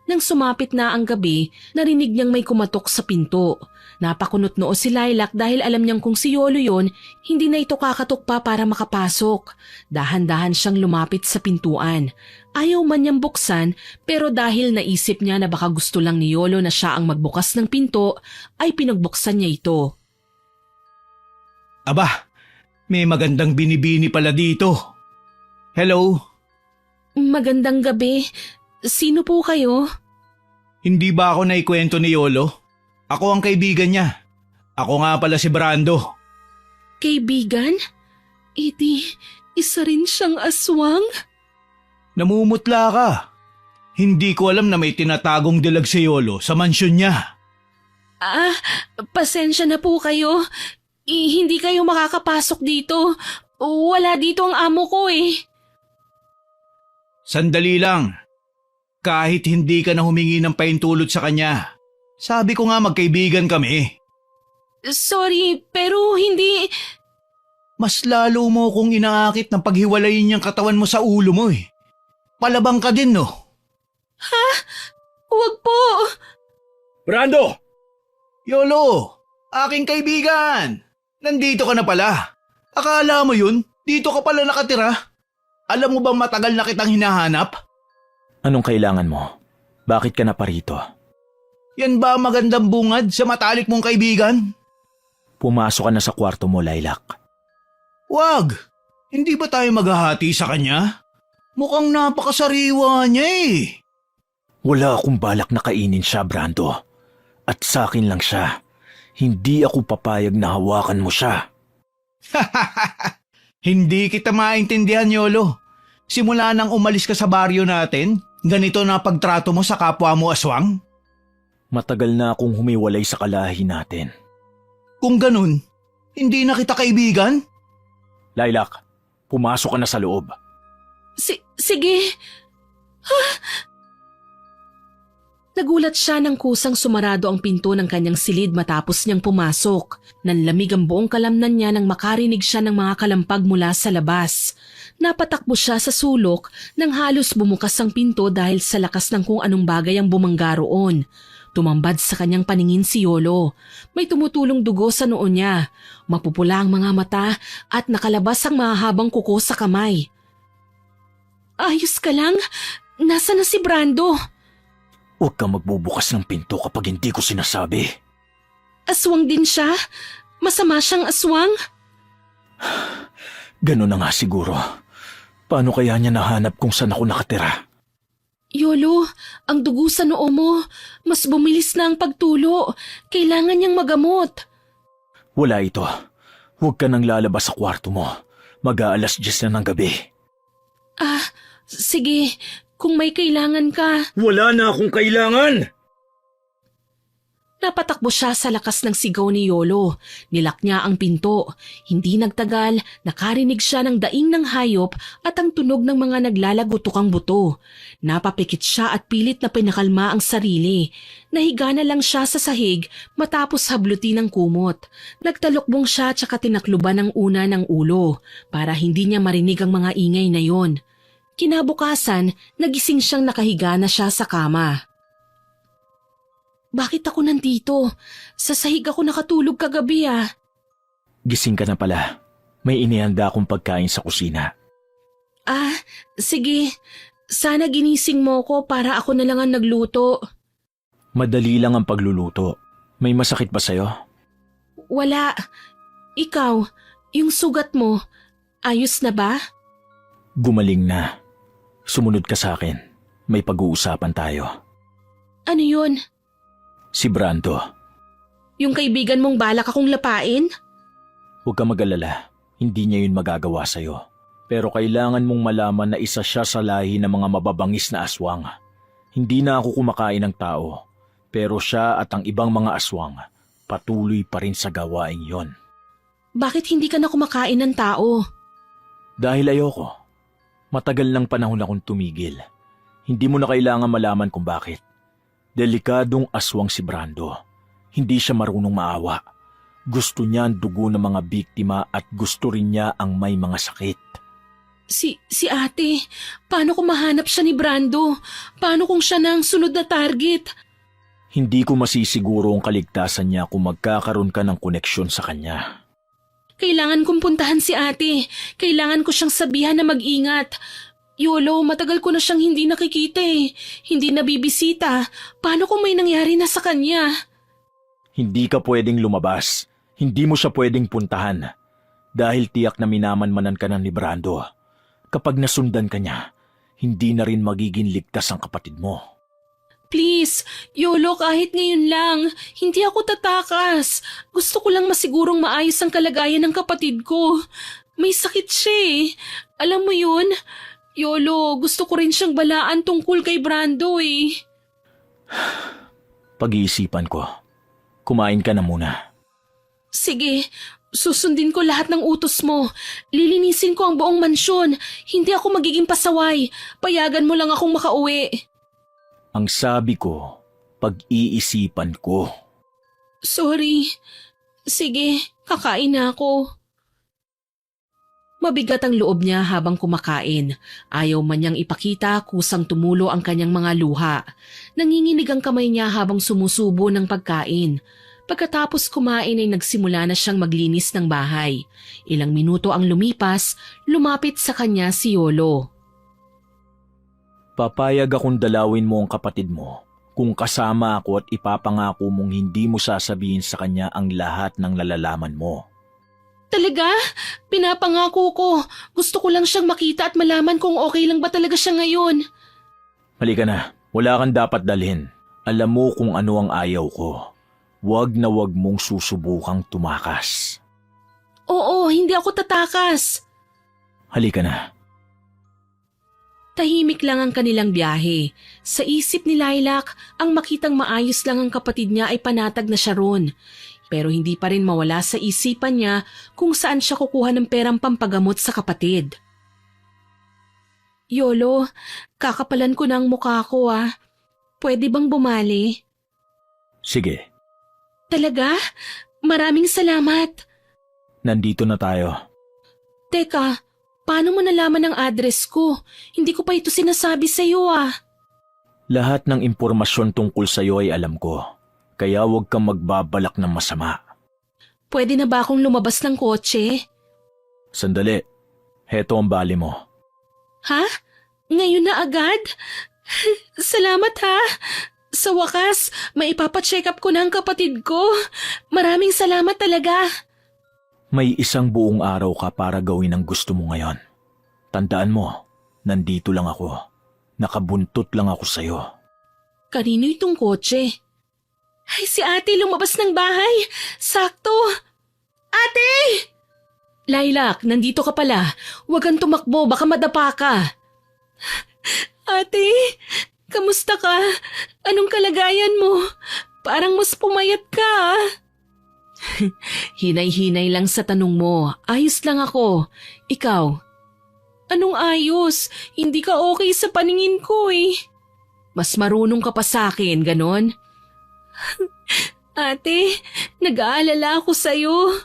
Speaker 1: Nang sumapit na ang gabi, narinig niyang may kumatok sa pinto. Napakunot noo si Lilac dahil alam niyang kung si Yolo yon, hindi na ito kakatok pa para makapasok. Dahan-dahan siyang lumapit sa pintuan. Ayaw man niyang buksan pero dahil naisip niya na baka gusto lang ni Yolo na siya ang magbukas ng pinto, ay pinagbuksan niya ito.
Speaker 3: Aba, may magandang binibini pala dito. Hello?
Speaker 1: Magandang gabi. Sino po kayo?
Speaker 3: Hindi ba ako naikwento ni Yolo? Ako ang kaibigan niya. Ako nga pala si Brando.
Speaker 1: Kaibigan? Isa rin siyang aswang?
Speaker 3: Namumutla ka. Hindi ko alam na may tinatagong dilag si Yolo sa mansyon niya.
Speaker 1: Pasensya na po kayo. Hindi kayo makakapasok dito. Wala dito ang amo ko eh.
Speaker 3: Sandali lang. Kahit hindi ka na humingi ng paintulot sa kanya. Sabi ko nga magkaibigan kami.
Speaker 1: Sorry, pero hindi...
Speaker 3: Mas lalo mo kong inaakit ng paghiwalayin niyang katawan mo sa ulo mo eh. Palabang ka din no?
Speaker 1: Huwag po!
Speaker 2: Brando!
Speaker 3: Yolo, aking kaibigan. Nandito ka na pala. Akala mo yun? Dito ka pala nakatira? Alam mo bang matagal na kitang hinahanap?
Speaker 2: Anong kailangan mo? Bakit ka na parito?
Speaker 3: Yan ba magandang bungad sa matalik mong kaibigan?
Speaker 2: Pumasok ka na sa kwarto mo, Lilac.
Speaker 3: Wag! Hindi ba tayo maghahati sa kanya? Mukhang napakasariwa niya eh.
Speaker 2: Wala akong balak na kainin siya, Brando. At sa akin lang siya. Hindi ako papayag na hawakan mo siya.
Speaker 3: Hindi kita maintindihan, Yolo. Simula nang umalis ka sa baryo natin, ganito na pagtrato mo sa kapwa mo aswang?
Speaker 2: Matagal na akong humiwalay sa kalahi natin.
Speaker 3: Kung ganun, hindi na kita kaibigan?
Speaker 2: Lilac, pumasok ka na sa loob.
Speaker 1: Sige. Nagulat siya nang kusang sumarado ang pinto ng kanyang silid matapos niyang pumasok. Nanlamig ang buong kalamnan niya nang makarinig siya ng mga kalampag mula sa labas. Napatakbo siya sa sulok nang halos bumukas ang pinto dahil sa lakas ng kung anong bagay ang bumangga roon. Tumambad sa kanyang paningin si Yolo. May tumutulong dugo sa noo niya. Mapupula ang mga mata at nakalabas ang mahahabang kuko sa kamay. Ayos ka lang? Nasaan na si Brando?
Speaker 2: Huwag kang magbubukas ng pinto kapag hindi ko sinasabi.
Speaker 1: Aswang din siya? Masama siyang aswang?
Speaker 2: Ganun na nga siguro. Paano kaya niya nahanap kung saan ako nakatira?
Speaker 1: Yolo, ang dugo sa noo mo. Mas bumilis na ang pagtulo. Kailangan niyang magamot.
Speaker 2: Wala ito. Huwag ka nang lalabas sa kwarto mo. Mag-aalas 10 na ng gabi.
Speaker 1: Sige, kung may kailangan ka.
Speaker 2: Wala na akong kailangan!
Speaker 1: Napatakbo siya sa lakas ng sigaw ni Yolo. Nilak niya ang pinto. Hindi nagtagal, nakarinig siya ng daing ng hayop at ang tunog ng mga naglalagutukang buto. Napapikit siya at pilit na pinakalma ang sarili. Nahiga na lang siya sa sahig matapos hablutin ng kumot. Nagtalukbong siya tsaka tinakluban ng una ng ulo para hindi niya marinig ang mga ingay na yon. Kinabukasan, nagising siyang nakahiga na siya sa kama. Bakit ako nandito? Sa sahig ako nakatulog kagabi ah.
Speaker 2: Gising ka na pala. May inihanda akong pagkain sa kusina.
Speaker 1: Ah, sige. Sana ginising mo ko para ako na lang ang nagluto.
Speaker 2: Madali lang ang pagluluto. May masakit ba sa'yo?
Speaker 1: Wala. Ikaw, yung sugat mo, ayos na ba?
Speaker 2: Gumaling na. Sumunod ka sa akin. May pag-uusapan tayo.
Speaker 1: Ano yun?
Speaker 2: Si Brando.
Speaker 1: Yung kaibigan mong balak akong lapain?
Speaker 2: Huwag ka mag-alala. Hindi niya yun magagawa sa'yo. Pero kailangan mong malaman na isa siya sa lahi ng mga mababangis na aswang. Hindi na ako kumakain ng tao. Pero siya at ang ibang mga aswang patuloy pa rin sa gawaing yon.
Speaker 1: Bakit hindi ka na kumakain ng tao?
Speaker 2: Dahil ayoko. Matagal ng panahon akong tumigil. Hindi mo na kailangan malaman kung bakit. Delikadong aswang si Brando. Hindi siya marunong maawa. Gusto niya ang dugo ng mga biktima at gusto rin niya ang may mga sakit.
Speaker 1: Si ate, paano kung mahanap siya ni Brando? Paano kung siya na ang sunod na target?
Speaker 2: Hindi ko masisiguro ang kaligtasan niya kung magkakaroon ka ng koneksyon sa kanya.
Speaker 1: Kailangan kong puntahan si ate. Kailangan ko siyang sabihan na mag-ingat. Yolo, matagal ko na siyang hindi nakikita eh. Hindi nabibisita. Paano kung may nangyari na sa kanya?
Speaker 2: Hindi ka pwedeng lumabas. Hindi mo siya pwedeng puntahan. Dahil tiyak na minamanmanan ka na ni Brando. Kapag nasundan ka niya, hindi na rin magiging ligtas ang kapatid mo.
Speaker 1: Please, Yolo, kahit ngayon lang. Hindi ako tatakas. Gusto ko lang masigurong maayos ang kalagayan ng kapatid ko. May sakit siya eh. Alam mo yun? Yolo, gusto ko rin siyang balaan tungkol kay Brando eh.
Speaker 2: Pag-iisipan ko. Kumain ka na muna.
Speaker 1: Sige, susundin ko lahat ng utos mo. Lilinisin ko ang buong mansyon. Hindi ako magiging pasaway. Payagan mo lang akong makauwi.
Speaker 2: Ang sabi ko, pag-iisipan ko.
Speaker 1: Sorry. Sige, kakain na ako. Mabigat ang loob niya habang kumakain. Ayaw man niyang ipakita, kusang tumulo ang kanyang mga luha. Nanginginig ang kamay niya habang sumusubo ng pagkain. Pagkatapos kumain ay nagsimula na siyang maglinis ng bahay. Ilang minuto ang lumipas, lumapit sa kanya si Yolo.
Speaker 2: Papayag akong dalawin mo ang kapatid mo kung kasama ako at ipapangako mong hindi mo sasabihin sa kanya ang lahat ng nalalaman mo.
Speaker 1: Talaga? Pinapangako ko. Gusto ko lang siyang makita at malaman kung okay lang ba talaga siya ngayon.
Speaker 2: Halika na, wala kang dapat dalhin. Alam mo kung ano ang ayaw ko. Huwag na huwag mong susubukang tumakas.
Speaker 1: Oo, hindi ako tatakas.
Speaker 2: Halika na.
Speaker 1: Tahimik lang ang kanilang biyahe. Sa isip ni Lilac, ang makitang maayos lang ang kapatid niya ay panatag na siya ron. Pero hindi pa rin mawala sa isipan niya kung saan siya kukuha ng perang pampagamot sa kapatid. Yolo, kakapalan ko na ang mukha ko ah. Pwede bang bumali?
Speaker 2: Sige.
Speaker 1: Talaga? Maraming salamat.
Speaker 2: Nandito na tayo.
Speaker 1: Teka, paano mo nalaman ang address ko? Hindi ko pa ito sinasabi sa iyo ah.
Speaker 2: Lahat ng impormasyon tungkol sa iyo ay alam ko. Kaya huwag kang magbabalak ng masama.
Speaker 1: Pwede na ba akong lumabas ng kotse?
Speaker 2: Sandali. Heto ang bali mo.
Speaker 1: Ha? Ngayon na agad? Salamat ha. Sa wakas, maipapacheck up ko na ang kapatid ko. Maraming salamat talaga.
Speaker 2: May isang buong araw ka para gawin ang gusto mo ngayon. Tandaan mo, nandito lang ako. Nakabuntot lang ako sa'yo.
Speaker 1: Kanino itong kotse? Ay, si ate lumabas ng bahay. Sakto. Ate! Lilac, nandito ka pala. Huwag kang tumakbo, baka madapa ka. Ate, kamusta ka? Anong kalagayan mo? Parang mas pumayat ka. Hinay-hinay lang sa tanong mo. Ayos lang ako. Ikaw? Anong ayos? Hindi ka okay sa paningin ko eh. Mas marunong ka pa sa akin, ganon? Ate, nag-aalala ako sa'yo.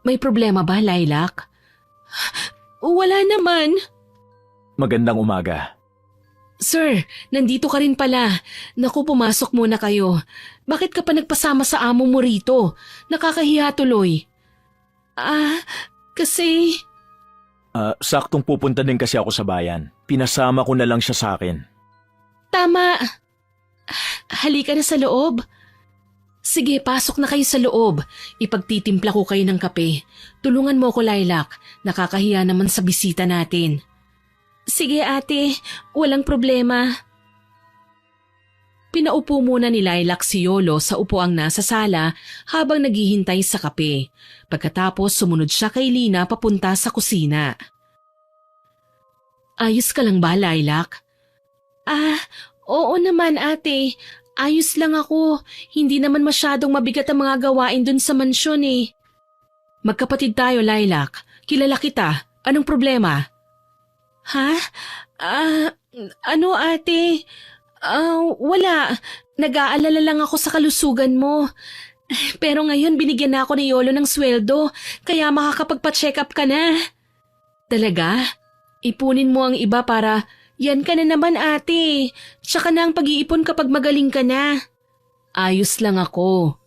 Speaker 1: May problema ba, Lilac? Wala naman.
Speaker 2: Magandang umaga.
Speaker 1: Sir, nandito ka rin pala. Naku, pumasok muna kayo. Bakit ka pa nagpasama sa amo mo rito? Nakakahiya tuloy. Kasi...
Speaker 2: Saktong pupunta din kasi ako sa bayan. Pinasama ko na lang siya sa akin.
Speaker 1: Tama. Halika na sa loob. Sige, pasok na kayo sa loob. Ipagtitimpla ko kayo ng kape. Tulungan mo ko, Lilac. Nakakahiya naman sa bisita natin. Sige ate, walang problema. Pinaupo muna ni Lilac si Yolo sa upuang nasa sala habang naghihintay sa kape. Pagkatapos sumunod siya kay Lina papunta sa kusina. Ayos ka lang ba, Lilac? Oo naman ate. Ayos lang ako. Hindi naman masyadong mabigat ang mga gawain dun sa mansyon eh. Magkapatid tayo, Lilac. Kilala kita. Anong problema? Ha? Ano ate? Wala. Nag-aalala lang ako sa kalusugan mo. Pero ngayon binigyan na ako ni Yolo ng sweldo, kaya makakapagpa-check up ka na. Talaga? Ipunin mo ang iba para yan ka na naman ate. Tsaka na ang pag-iipon kapag magaling ka na. Ayos lang ako.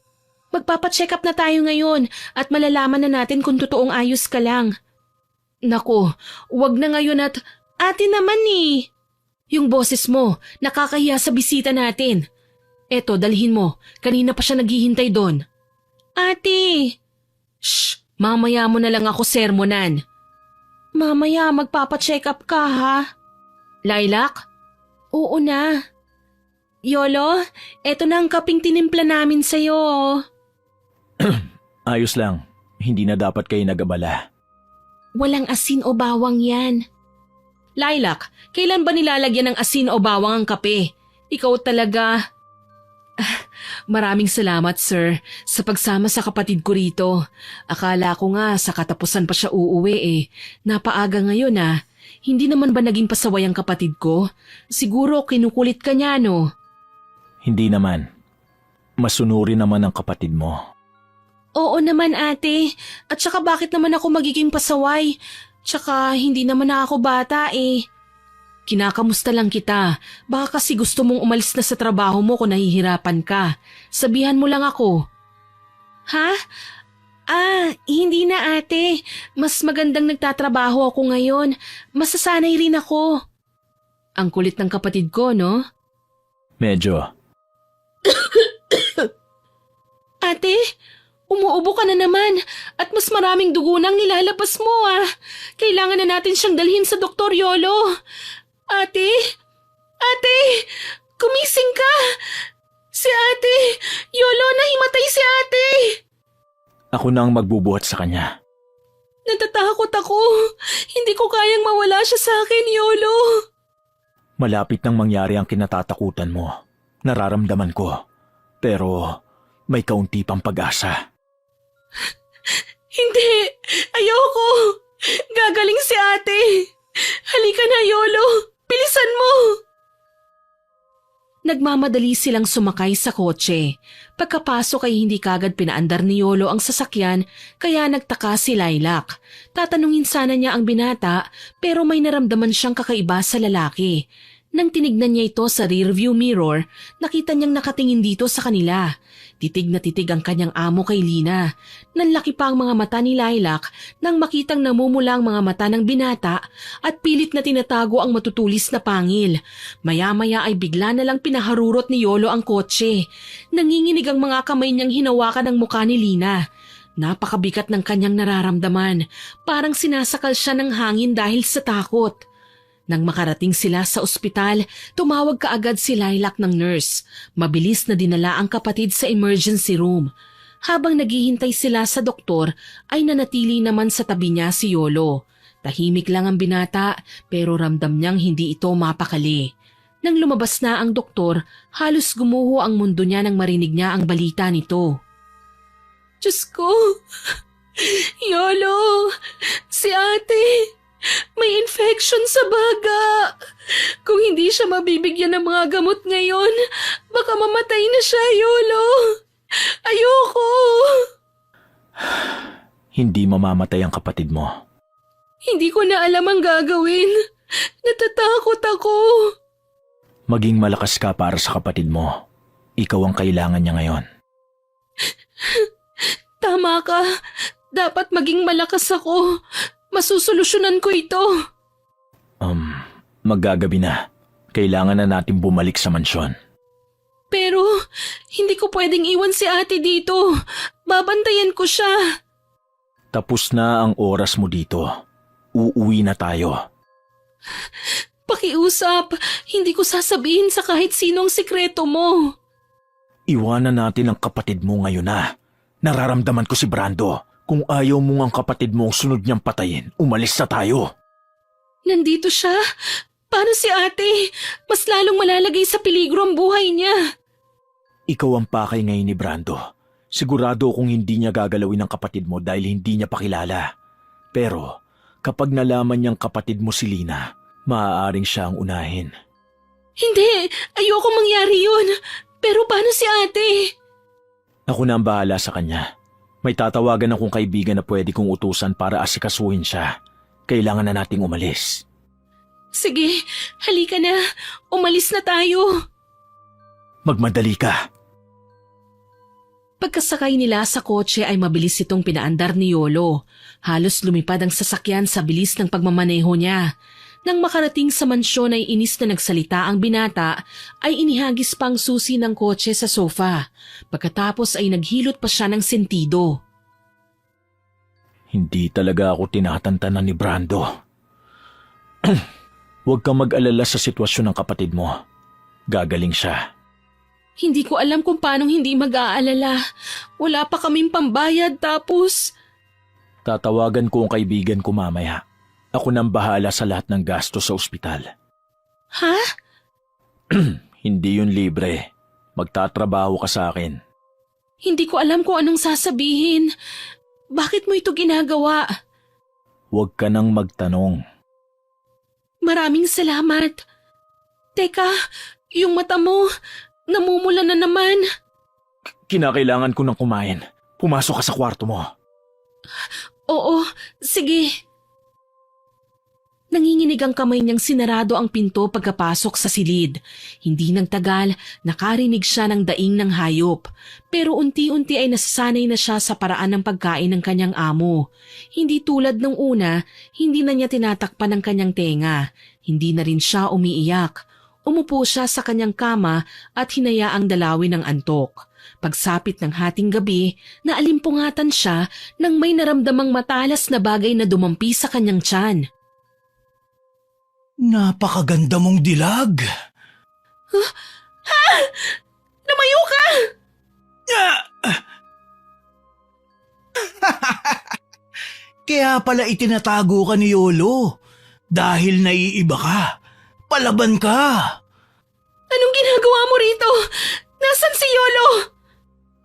Speaker 1: Magpapa-check up na tayo ngayon at malalaman na natin kung totoong ayos ka lang. Nako, wag na ngayon at ate naman eh. Yung boses mo, nakakahiya sa bisita natin. Eto, dalhin mo. Kanina pa siya naghihintay doon. Ate! Shh! Mamaya mo na lang ako sermonan. Mamaya, magpapacheck up ka ha? Lilac? Oo na. Yolo, eto na ang kaping tinimpla namin sa'yo.
Speaker 2: Ayos lang. Hindi na dapat kayo nag-abala.
Speaker 1: Walang asin o bawang yan. Lilac, kailan ba nilalagyan ng asin o bawang ang kape? Ikaw talaga. Maraming salamat, sir, sa pagsama sa kapatid ko rito. Akala ko nga sa katapusan pa siya uuwi eh. Napaaga ngayon ah. Hindi naman ba naging pasaway ang kapatid ko? Siguro kinukulit ka niya, no?
Speaker 2: Hindi naman. Masunuri naman ang kapatid mo.
Speaker 1: Oo naman ate. At saka bakit naman ako magiging pasaway? Tsaka hindi naman na ako bata eh. Kinakamusta lang kita. Baka kasi gusto mong umalis na sa trabaho mo kung nahihirapan ka. Sabihan mo lang ako. Ha? Hindi na ate. Mas magandang nagtatrabaho ako ngayon. Masasanay rin ako. Ang kulit ng kapatid ko, no?
Speaker 2: Medyo.
Speaker 1: Ate? Umuubo ka na naman at mas maraming dugo nang nilalabas mo ah. Kailangan na natin siyang dalhin sa Doktor Yolo. Ate? Ate! Kumising ka! Si ate! Yolo, nahimatay si ate!
Speaker 2: Ako na ang magbubuhat sa kanya.
Speaker 1: Natatakot ako. Hindi ko kayang mawala siya sa akin, Yolo.
Speaker 2: Malapit nang mangyari ang kinatatakutan mo. Nararamdaman ko. Pero may kaunti pang pag-asa.
Speaker 1: Hindi! Ayoko! Gagaling si ate! Halika na, Yolo! Bilisan mo! Nagmamadali silang sumakay sa kotse. Pagkapasok ay hindi kagad pinaandar ni Yolo ang sasakyan kaya nagtaka si Lilac. Tatanungin sana niya ang binata pero may naramdaman siyang kakaiba sa lalaki. Nang tinignan niya ito sa rearview mirror, nakita niyang nakatingin dito sa kanila. Titig na titig ang kanyang amo kay Lina. Nanlaki pa ang mga mata ni Lilac nang makitang namumula ang mga mata ng binata at pilit na tinatago ang matutulis na pangil. Maya-maya ay bigla na lang pinaharurot ni Yolo ang kotse. Nanginginig ang mga kamay niyang hinawakan ang mukha ni Lina. Napakabigat ng kanyang nararamdaman. Parang sinasakal siya ng hangin dahil sa takot. Nang makarating sila sa ospital, tumawag kaagad si Lilac ng nurse. Mabilis na dinala ang kapatid sa emergency room. Habang naghihintay sila sa doktor, ay nanatili naman sa tabi niya si Yolo. Tahimik lang ang binata pero ramdam niyang hindi ito mapakali. Nang lumabas na ang doktor, halos gumuho ang mundo niya nang marinig niya ang balita nito. Diyos ko! Yolo! Si ate! May infection sa baga! Kung hindi siya mabibigyan ng mga gamot ngayon, baka mamatay na siya, Yolo! Ayoko!
Speaker 2: Hindi mamamatay ang kapatid mo.
Speaker 1: Hindi ko na alam ang gagawin. Natatakot ako.
Speaker 2: Maging malakas ka para sa kapatid mo. Ikaw ang kailangan niya ngayon.
Speaker 1: Tama ka. Dapat maging malakas ako. Masusolusyonan ko ito.
Speaker 2: Maggagabi na. Kailangan na natin bumalik sa mansyon.
Speaker 1: Pero, hindi ko pwedeng iwan si ate dito. Babantayan ko siya.
Speaker 2: Tapos na ang oras mo dito. Uuwi na tayo.
Speaker 1: Pakiusap, hindi ko sasabihin sa kahit sinong sikreto mo.
Speaker 2: Iwanan natin ang kapatid mo ngayon na. Nararamdaman ko si Brando. Kung ayaw mo ang kapatid mo ang sunod niyang patayin, umalis na tayo.
Speaker 1: Nandito siya? Paano si ate? Mas lalong malalagay sa peligro ang buhay niya.
Speaker 2: Ikaw ang pakay ngayon ni Brando. Sigurado kung hindi niya gagalawin ang kapatid mo dahil hindi niya pakilala. Pero kapag nalaman niyang kapatid mo si Lina, maaaring siya ang unahin.
Speaker 1: Hindi, ayoko mangyari yun. Pero paano si ate?
Speaker 2: Ako na ang bahala sa kanya. May tatawagan akong kaibigan na pwede kong utusan para asikasuhin siya. Kailangan na nating umalis.
Speaker 1: Sige, halika na. Umalis na tayo.
Speaker 2: Magmadali ka.
Speaker 1: Pagkasakay nila sa kotse ay mabilis itong pinaandar ni Yolo. Halos lumipad ang sasakyan sa bilis ng pagmamaneho niya. Nang makarating sa mansyon ay inis na nagsalita ang binata, ay inihagis pa ang susi ng kotse sa sofa. Pagkatapos ay naghilot pa siya ng sentido.
Speaker 2: Hindi talaga ako tinatantanan ni Brando. Huwag kang mag-alala sa sitwasyon ng kapatid mo. Gagaling siya.
Speaker 1: Hindi ko alam kung paanong hindi mag-aalala. Wala pa kaming pambayad tapos...
Speaker 2: Tatawagan ko ang kaibigan ko mamaya. Ako nang bahala sa lahat ng gasto sa ospital.
Speaker 1: Ha?
Speaker 2: Hindi yun libre. Magtatrabaho ka sa akin.
Speaker 1: Hindi ko alam kung anong sasabihin. Bakit mo ito ginagawa?
Speaker 2: Huwag ka nang magtanong.
Speaker 1: Maraming salamat. Teka, yung mata mo, namumula na naman.
Speaker 2: Kinakailangan ko ng kumain. Pumasok ka sa kwarto mo.
Speaker 1: Oo, sige. Nanginginig ang kamay niyang sinarado ang pinto pagkapasok sa silid. Hindi nang tagal, nakarinig siya ng daing ng hayop. Pero unti-unti ay nasasanay na siya sa paraan ng pagkain ng kanyang amo. Hindi tulad ng una, hindi na niya tinatakpan ng kanyang tenga. Hindi na rin siya umiiyak. Umupo siya sa kanyang kama at hinayaang dalawin ng antok. Pagsapit ng hating gabi, naalimpungatan siya nang may naramdamang matalas na bagay na dumampi sa kanyang tiyan.
Speaker 3: Napakaganda mong dilag.
Speaker 1: Lumayo ka!
Speaker 3: Kaya pala itinatago ka ni Yolo. Dahil naiiba ka. Palaban ka.
Speaker 1: Anong ginagawa mo rito? Nasaan si Yolo?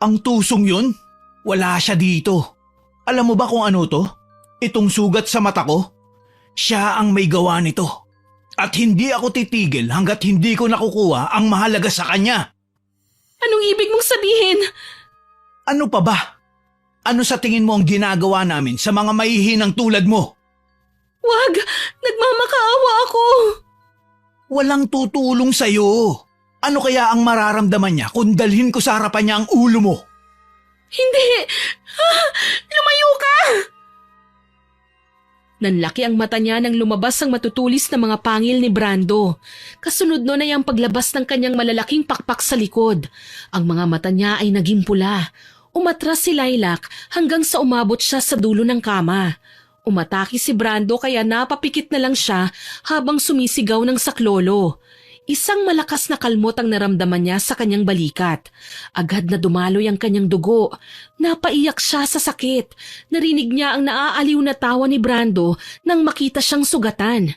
Speaker 3: Ang tusong yun, wala siya dito. Alam mo ba kung ano to? Itong sugat sa mata ko? Siya ang may gawa nito. At hindi ako titigil hanggat hindi ko nakukuha ang mahalaga sa kanya.
Speaker 1: Anong ibig mong sabihin?
Speaker 3: Ano pa ba? Ano sa tingin mo ang ginagawa namin sa mga mahihinang tulad mo?
Speaker 1: Wag! Nagmamakaawa ako!
Speaker 3: Walang tutulong sa'yo. Ano kaya ang mararamdaman niya kung dalhin ko sa harapan niya ang ulo mo?
Speaker 1: Hindi! Lumayo ka! Nanlaki ang mata niya nang lumabas ang matutulis na mga pangil ni Brando. Kasunod nun ay ang paglabas ng kanyang malalaking pakpak sa likod. Ang mga mata niya ay naging pula. Umatras si Lilac hanggang sa umabot siya sa dulo ng kama. Umatake si Brando kaya napapikit na lang siya habang sumisigaw ng saklolo. Isang malakas na kalmot ang naramdaman niya sa kanyang balikat. Agad na dumaloy ang kanyang dugo. Napaiyak siya sa sakit. Narinig niya ang naaaliw na tawa ni Brando nang makita siyang sugatan.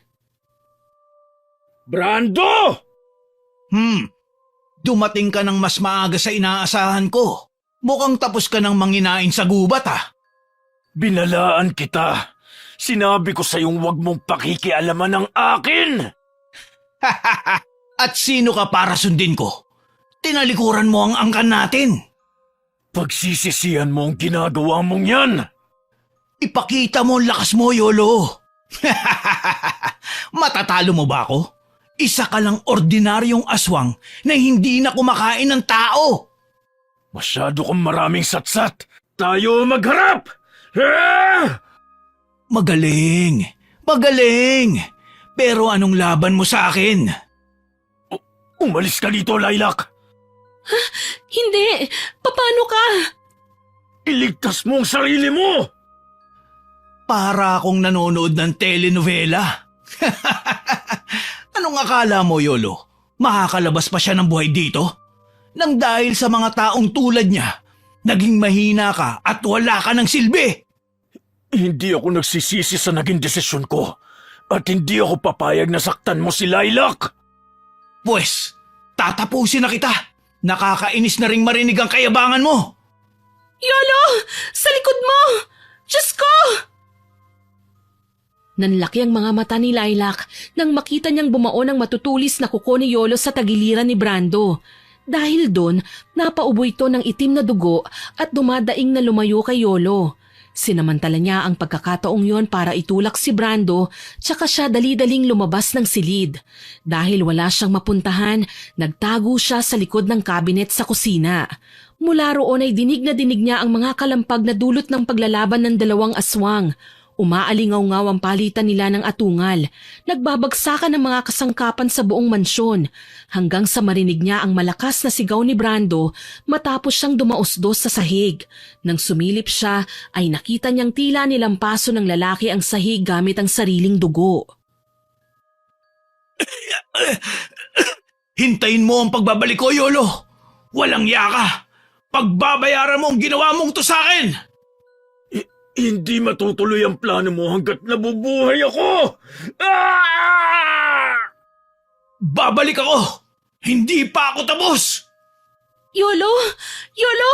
Speaker 2: Brando!
Speaker 3: Dumating ka ng mas maaga sa inaasahan ko. Mukhang tapos ka ng manginain sa gubat
Speaker 2: Binalaan kita. Sinabi ko sa'yong huwag mong pakikialaman ng akin.
Speaker 3: At sino ka para sundin ko? Tinalikuran mo ang angkan natin.
Speaker 2: Pagsisisihan mo ang ginagawa mong yan.
Speaker 3: Ipakita mo ang lakas mo, Yolo. Matatalo mo ba ako? Isa ka lang ordinaryong aswang na hindi na kumakain ng tao.
Speaker 2: Masyado kang maraming satsat. Tayo magharap! Ah!
Speaker 3: Magaling. Pero anong laban mo sa akin?
Speaker 2: Umalis ka dito, Lilac!
Speaker 1: Hindi! Paano ka?
Speaker 2: Iligtas mo ang sarili mo!
Speaker 3: Para akong nanonood ng telenovela. Anong akala mo, Yolo? Makakalabas pa siya ng buhay dito? Nang dahil sa mga taong tulad niya, naging mahina ka at wala ka ng silbi.
Speaker 2: Hindi ako nagsisisi sa naging desisyon ko. At hindi ako papayag na saktan mo si Lilac.
Speaker 3: Pwes, tatapusin na kita. Nakakainis na ring marinig ang kayabangan mo.
Speaker 1: Yolo! Sa likod mo! Diyos ko! Nanlaki ang mga mata ni Lilac nang makita niyang bumaon ang matutulis na kuko ni Yolo sa tagiliran ni Brando. Dahil doon, napaubo ito ng itim na dugo at dumadaing na lumayo kay Yolo. Sinamantala niya ang pagkakataong yon para itulak si Brando, tsaka siya dali-daling lumabas ng silid. Dahil wala siyang mapuntahan, nagtago siya sa likod ng kabinet sa kusina. Mula roon ay dinig niya ang mga kalampag na dulot ng paglalaban ng dalawang aswang. Umaalingaw-ngaw ang palitan nila ng atungal. Nagbabagsakan ng mga kasangkapan sa buong mansyon. Hanggang sa marinig niya ang malakas na sigaw ni Brando matapos siyang dumausdos sa sahig. Nang sumilip siya ay nakita niyang tila nilampaso ng lalaki ang sahig gamit ang sariling dugo.
Speaker 3: Hintayin mo ang pagbabalik ko, Yolo. Walang yaka. Pagbabayaran mo ang ginawa mong to sa akin.
Speaker 2: Hindi matutuloy ang plano mo hanggat nabubuhay ako! Ah!
Speaker 3: Babalik ako! Hindi pa ako tapos!
Speaker 1: Yolo! Yolo!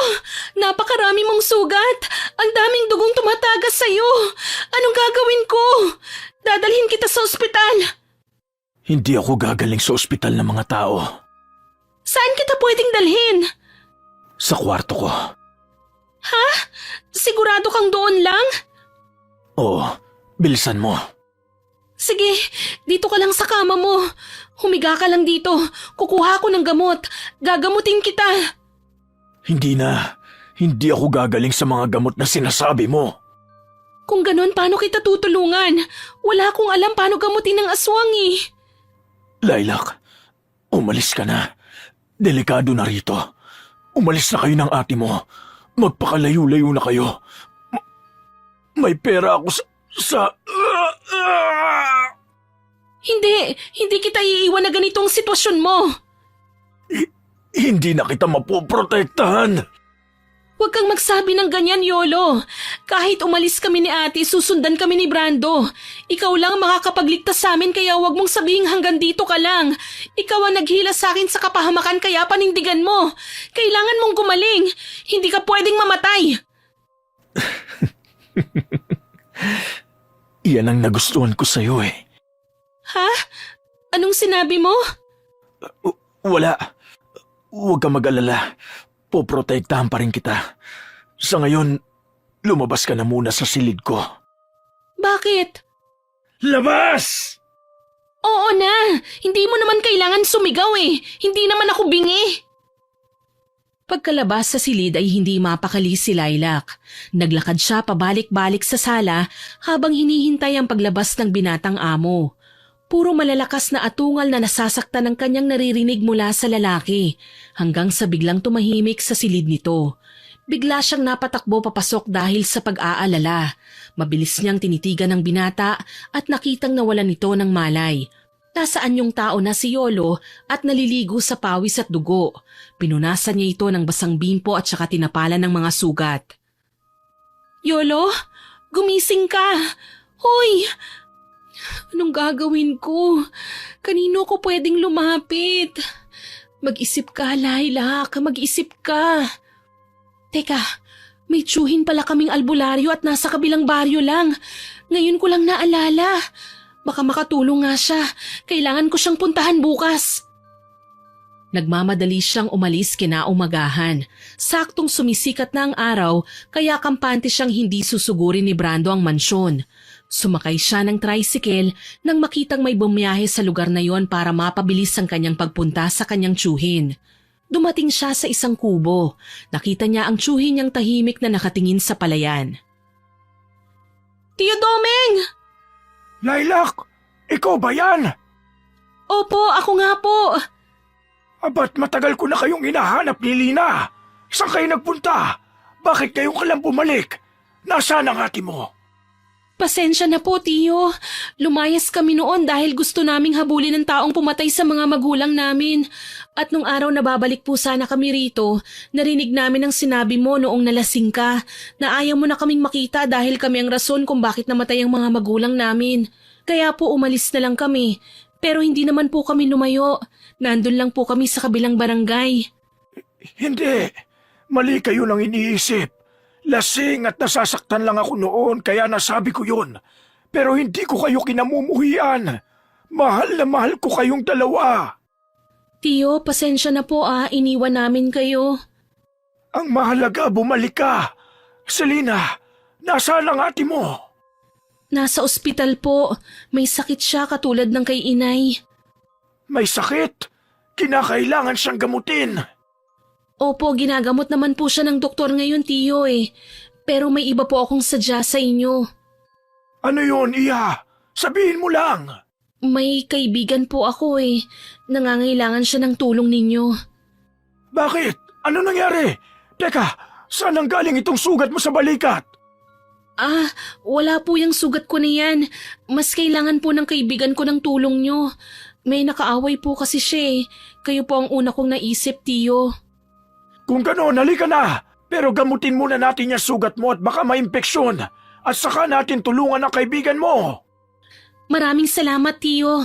Speaker 1: Napakarami mong sugat! Ang daming dugong tumatagas sa'yo! Anong gagawin ko? Dadalhin kita sa ospital!
Speaker 2: Hindi ako gagaling sa ospital ng mga tao.
Speaker 1: Saan kita pwedeng dalhin?
Speaker 2: Sa kwarto ko.
Speaker 1: Ha? Sigurado kang doon lang?
Speaker 2: Oo, bilisan mo.
Speaker 1: Sige, dito ka lang sa kama mo. Humiga ka lang dito. Kukuha ko ng gamot. Gagamutin kita.
Speaker 2: Hindi na. Hindi ako gagaling sa mga gamot na sinasabi mo.
Speaker 1: Kung ganun, paano kita tutulungan? Wala akong alam paano gamutin ng aswang eh.
Speaker 2: Lilac, umalis ka na. Delikado na rito. Umalis na kayo ng ate mo. Magpakalayo-layo na kayo. May pera ako sa...
Speaker 1: Hindi kita iiwan na ganitong sitwasyon mo.
Speaker 2: Hindi na kita mapoprotektahan.
Speaker 1: Huwag kang magsabi ng ganyan, Yolo. Kahit umalis kami ni ate, susundan kami ni Brando. Ikaw lang makakapagligtas sa amin kaya huwag mong sabihing hanggang dito ka lang. Ikaw ang naghila sa akin sa kapahamakan kaya panindigan mo. Kailangan mong gumaling. Hindi ka pwedeng mamatay.
Speaker 2: Iyan ang nagustuhan ko sa'yo eh.
Speaker 1: Ha? Anong sinabi mo?
Speaker 2: Wala. Huwag kang mag-alala. Poprotektahan pa rin kita. Sa ngayon, lumabas ka na muna sa silid ko.
Speaker 1: Bakit?
Speaker 2: Labas!
Speaker 1: Oo na. Hindi mo naman kailangan sumigaw eh. Hindi naman ako bingi. Pagkalabas sa silid ay hindi mapakali si Lilac. Naglakad siya pabalik-balik sa sala habang hinihintay ang paglabas ng binatang amo. Puro malalakas na atungal na nasasaktan ang kanyang naririnig mula sa lalaki hanggang sa biglang tumahimik sa silid nito. Bigla siyang napatakbo papasok dahil sa pag-aalala. Mabilis niyang tinitigan ng binata at nakitang nawalan nito ng malay. Nasaan yung tao na si Yolo at naliligo sa pawis at dugo. Pinunasan niya ito ng basang bimpo at saka tinapalan ng mga sugat. Yolo, gumising ka! Hoy! Anong gagawin ko? Kanino ko pwedeng lumapit? Mag-isip ka, Lilac. Mag-isip ka. Teka, may tsuhin pala kaming albularyo at nasa kabilang baryo lang. Ngayon ko lang naalala. Baka makatulong nga siya. Kailangan ko siyang puntahan bukas. Nagmamadali siyang umalis kinaumagahan. Saktong sumisikat na ang araw kaya kampante siyang hindi susugurin ni Brando ang mansyon. Sumakay siya ng tricycle nang makitang may bumiyahe sa lugar na yon para mapabilis ang kanyang pagpunta sa kanyang tsuhin. Dumating siya sa isang kubo. Nakita niya ang tsuhin niyang tahimik na nakatingin sa palayan. Tio Domeng!
Speaker 4: Lilac, ikaw ba yan?
Speaker 1: Opo, ako nga po.
Speaker 4: Abat matagal ko na kayong hinahanap ni Lina. Saan kayo nagpunta? Bakit kayo ka lang bumalik? Nasaan ang ate mo?
Speaker 1: Pasensya na po, Tio. Lumayas kami noon dahil gusto naming habulin ng taong pumatay sa mga magulang namin. At nung araw na babalik po sana kami rito, narinig namin ang sinabi mo noong nalasing ka na ayaw mo na kaming makita dahil kami ang rason kung bakit namatay ang mga magulang namin. Kaya po umalis na lang kami. Pero hindi naman po kami lumayo. Nandun lang po kami sa kabilang barangay.
Speaker 4: Hindi. Mali kayo nang iniisip. Lasing at nasasaktan lang ako noon kaya nasabi ko yun. Pero hindi ko kayo kinamumuhian. Mahal na mahal ko kayong dalawa.
Speaker 1: Tio, pasensya na po iniwan namin kayo.
Speaker 4: Ang mahalaga bumalik ka. Selena, nasaan ang ate mo?
Speaker 1: Nasa ospital po. May sakit siya katulad ng kay inay.
Speaker 4: May sakit. Kinakailangan siyang gamutin.
Speaker 1: Opo, ginagamot naman po siya ng doktor ngayon, Tio Pero may iba po akong sadya sa inyo.
Speaker 4: Ano yun, Iha? Sabihin mo lang.
Speaker 1: May kaibigan po ako Nangangailangan siya ng tulong ninyo.
Speaker 4: Bakit? Ano nangyari? Teka, saan ang galing itong sugat mo sa balikat?
Speaker 1: Wala po yung sugat ko na yan. Mas kailangan po ng kaibigan ko ng tulong nyo. May nakaaway po kasi siya Kayo po ang una kong naisip, Tio.
Speaker 4: Kung gano'n, halika na. Pero gamutin muna natin yung sugat mo at baka maimpeksyon. At saka natin tulungan ang kaibigan mo.
Speaker 1: Maraming salamat, Tio.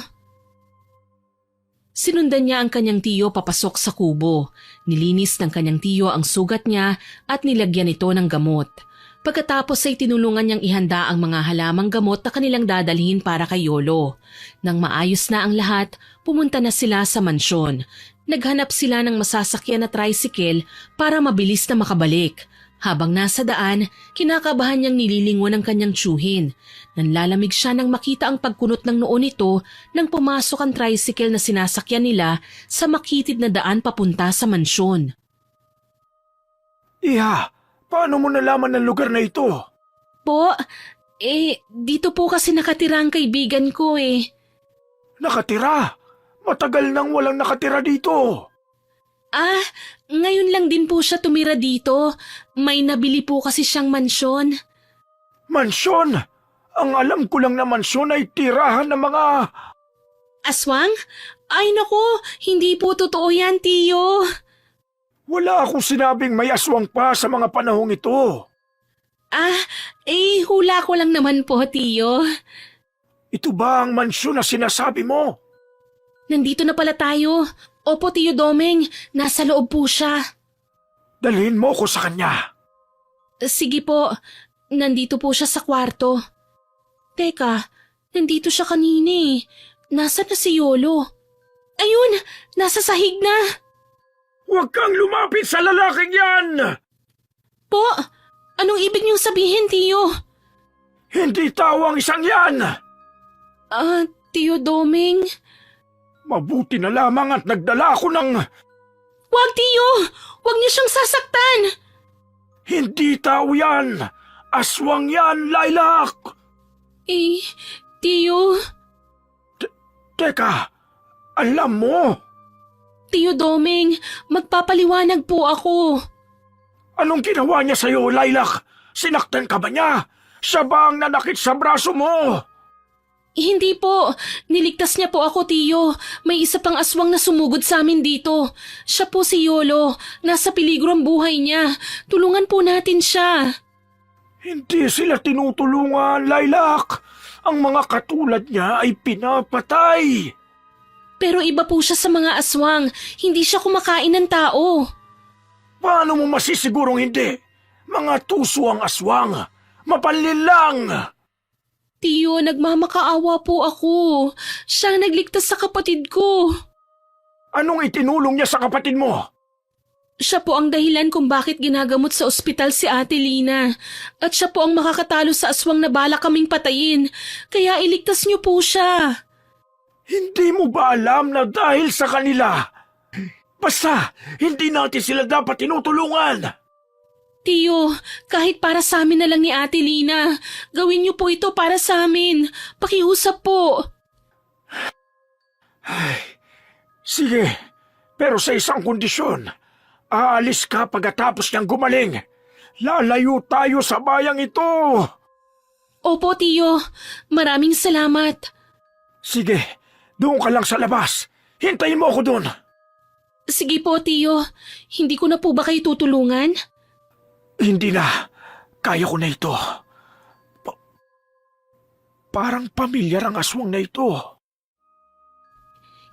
Speaker 1: Sinundan niya ang kanyang tiyo papasok sa kubo. Nilinis ng kanyang tiyo ang sugat niya at nilagyan ito ng gamot. Pagkatapos ay tinulungan niyang ihanda ang mga halamang gamot na kanilang dadalhin para kay Yolo. Nang maayos na ang lahat, pumunta na sila sa mansyon. Naghanap sila ng masasakyan na tricycle para mabilis na makabalik. Habang nasa daan, kinakabahan niyang nililingon ang kanyang tsuhin. Nanlalamig siya nang makita ang pagkunot ng noo nito nang pumasok ang tricycle na sinasakyan nila sa makitid na daan papunta sa mansyon.
Speaker 4: Iha, paano mo nalaman ang lugar na ito?
Speaker 1: Po, dito po kasi nakatira ang kaibigan ko
Speaker 4: Nakatira? Matagal nang walang nakatira dito.
Speaker 1: Ngayon lang din po siya tumira dito. May nabili po kasi siyang mansyon.
Speaker 4: Mansyon? Ang alam ko lang na mansyon ay tirahan ng mga...
Speaker 1: Aswang? Ay naku, hindi po totoo yan, Tiyo.
Speaker 4: Wala akong sinabing may aswang pa sa mga panahong ito.
Speaker 1: Hula ko lang naman po, Tiyo.
Speaker 4: Ito ba ang mansyon na sinasabi mo?
Speaker 1: Nandito na pala tayo. Opo, Tiyo Domeng, nasa loob po siya.
Speaker 4: Dalhin mo ko sa kanya.
Speaker 1: Sige po, nandito po siya sa kwarto. Teka, nandito siya kanina Nasaan na si Yolo? Ayun, nasa sahig na.
Speaker 4: Huwag kang lumapit sa lalaking yan!
Speaker 1: Po, anong ibig niyong sabihin, Tiyo?
Speaker 4: Hindi tao ang isang yan!
Speaker 1: Tiyo Domeng?
Speaker 4: Mabuti na lamang at nagdala ako ng...
Speaker 1: Wag, Tiyo! Wag niyo siyang sasaktan!
Speaker 4: Hindi tao yan! Aswang yan, Lilac!
Speaker 1: Tiyo...
Speaker 4: Teka, alam mo?
Speaker 1: Tiyo Domeng, magpapaliwanag po ako.
Speaker 4: Anong ginawa niya sa'yo, Lilac? Sinaktan ka ba niya? Siya ba ang nanakit sa braso mo?
Speaker 1: Hindi po. Niligtas niya po ako, Tiyo. May isa pang aswang na sumugod sa amin dito. Siya po si Yolo. Nasa peligro ang buhay niya. Tulungan po natin siya.
Speaker 4: Hindi sila tinutulungan, Lilac. Ang mga katulad niya ay pinapatay.
Speaker 1: Pero iba po siya sa mga aswang. Hindi siya kumakain ng tao.
Speaker 4: Paano mo masisigurong hindi? Mga tuso ang aswang. Mapanlil lang.
Speaker 1: Tiyo, nagmamakaawa po ako. Siya ang nagligtas sa kapatid ko.
Speaker 4: Anong itinulong niya sa kapatid mo?
Speaker 1: Siya po ang dahilan kung bakit ginagamot sa ospital si Ate Lina. At siya po ang makakatalo sa aswang na bala kaming patayin. Kaya iligtas niyo po siya.
Speaker 4: Hindi mo ba alam na dahil sa kanila? Basta, hindi natin sila dapat tinutulungan.
Speaker 1: Tiyo, kahit para sa amin na lang ni Ate Lina, gawin niyo po ito para sa amin. Pakiusap po.
Speaker 4: Sige, pero sa isang kondisyon. Aalis ka pagkatapos niyang gumaling. Lalayo tayo sa bayang ito.
Speaker 1: Opo, Tiyo. Maraming salamat.
Speaker 4: Sige, doon ka lang sa labas. Hintayin mo ako doon.
Speaker 1: Sige po, Tiyo. Hindi ko na po ba kayo tutulungan?
Speaker 4: Hindi na. Kaya ko na ito. Parang pamilyar ang aswang na ito.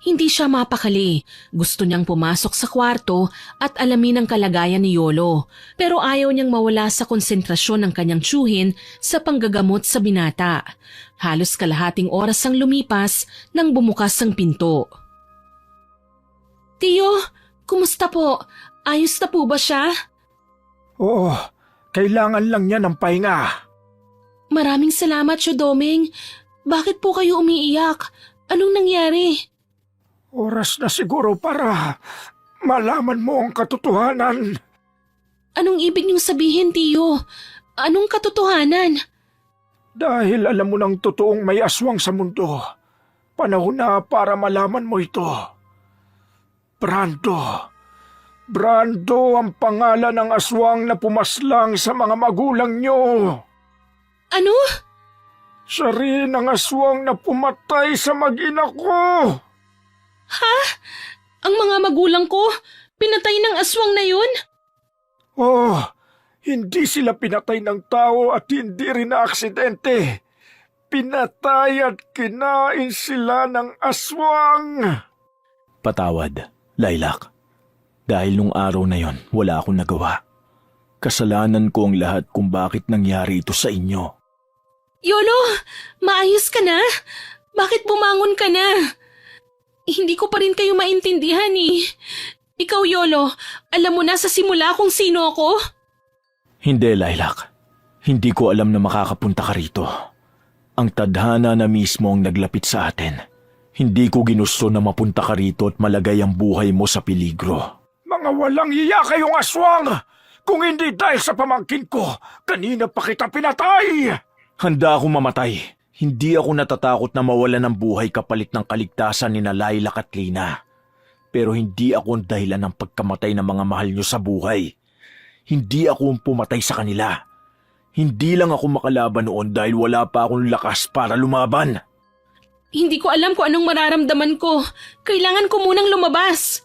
Speaker 1: Hindi siya mapakali. Gusto niyang pumasok sa kwarto at alamin ang kalagayan ni Yolo. Pero ayaw niyang mawala sa konsentrasyon ng kanyang tiyuhin sa panggagamot sa binata. Halos kalahating oras ang lumipas nang bumukas ang pinto. Tiyo, kumusta po? Ayos na po ba siya?
Speaker 4: Oo, kailangan lang niya ng pahinga.
Speaker 1: Maraming salamat, Tio Doming. Bakit po kayo umiiyak? Anong nangyari?
Speaker 4: Oras na siguro para malaman mo ang katotohanan.
Speaker 1: Anong ibig niyong sabihin, Tiyo? Anong katotohanan?
Speaker 4: Dahil alam mo ng totoong may aswang sa mundo, panahon na para malaman mo ito. Brando. Brando ang pangalan ng aswang na pumaslang sa mga magulang niyo.
Speaker 1: Ano?
Speaker 4: Siya rin ang aswang na pumatay sa mag-ina ko.
Speaker 1: Ha? Ang mga magulang ko? Pinatay ng aswang na yun?
Speaker 4: Oh, hindi sila pinatay ng tao at hindi rin na aksidente. Pinatay at kinain sila ng aswang.
Speaker 2: Patawad, Lilac. Dahil nung araw na yon, wala akong nagawa. Kasalanan ko ang lahat kung bakit nangyari ito sa inyo.
Speaker 1: Yolo, maayos ka na? Bakit bumangon ka na? Hindi ko pa rin kayo maintindihan eh. Ikaw, Yolo, alam mo na sa simula kung sino ako?
Speaker 2: Hindi, Lilac. Hindi ko alam na makakapunta ka rito. Ang tadhana na mismo ang naglapit sa atin. Hindi ko ginusto na mapunta ka rito at malagay ang buhay mo sa peligro.
Speaker 4: Mga walang iya kayong aswang! Kung hindi dahil sa pamangkin ko, kanina pa kita pinatay!
Speaker 2: Handa akong mamatay. Hindi ako natatakot na mawalan ng buhay kapalit ng kaligtasan ni Lilac at Lina. Pero hindi ako ang dahilan ng pagkamatay ng mga mahal nyo sa buhay. Hindi ako ang pumatay sa kanila. Hindi lang ako makalaban noon dahil wala pa akong lakas para lumaban.
Speaker 1: Hindi ko alam kung anong mararamdaman ko. Kailangan ko munang lumabas.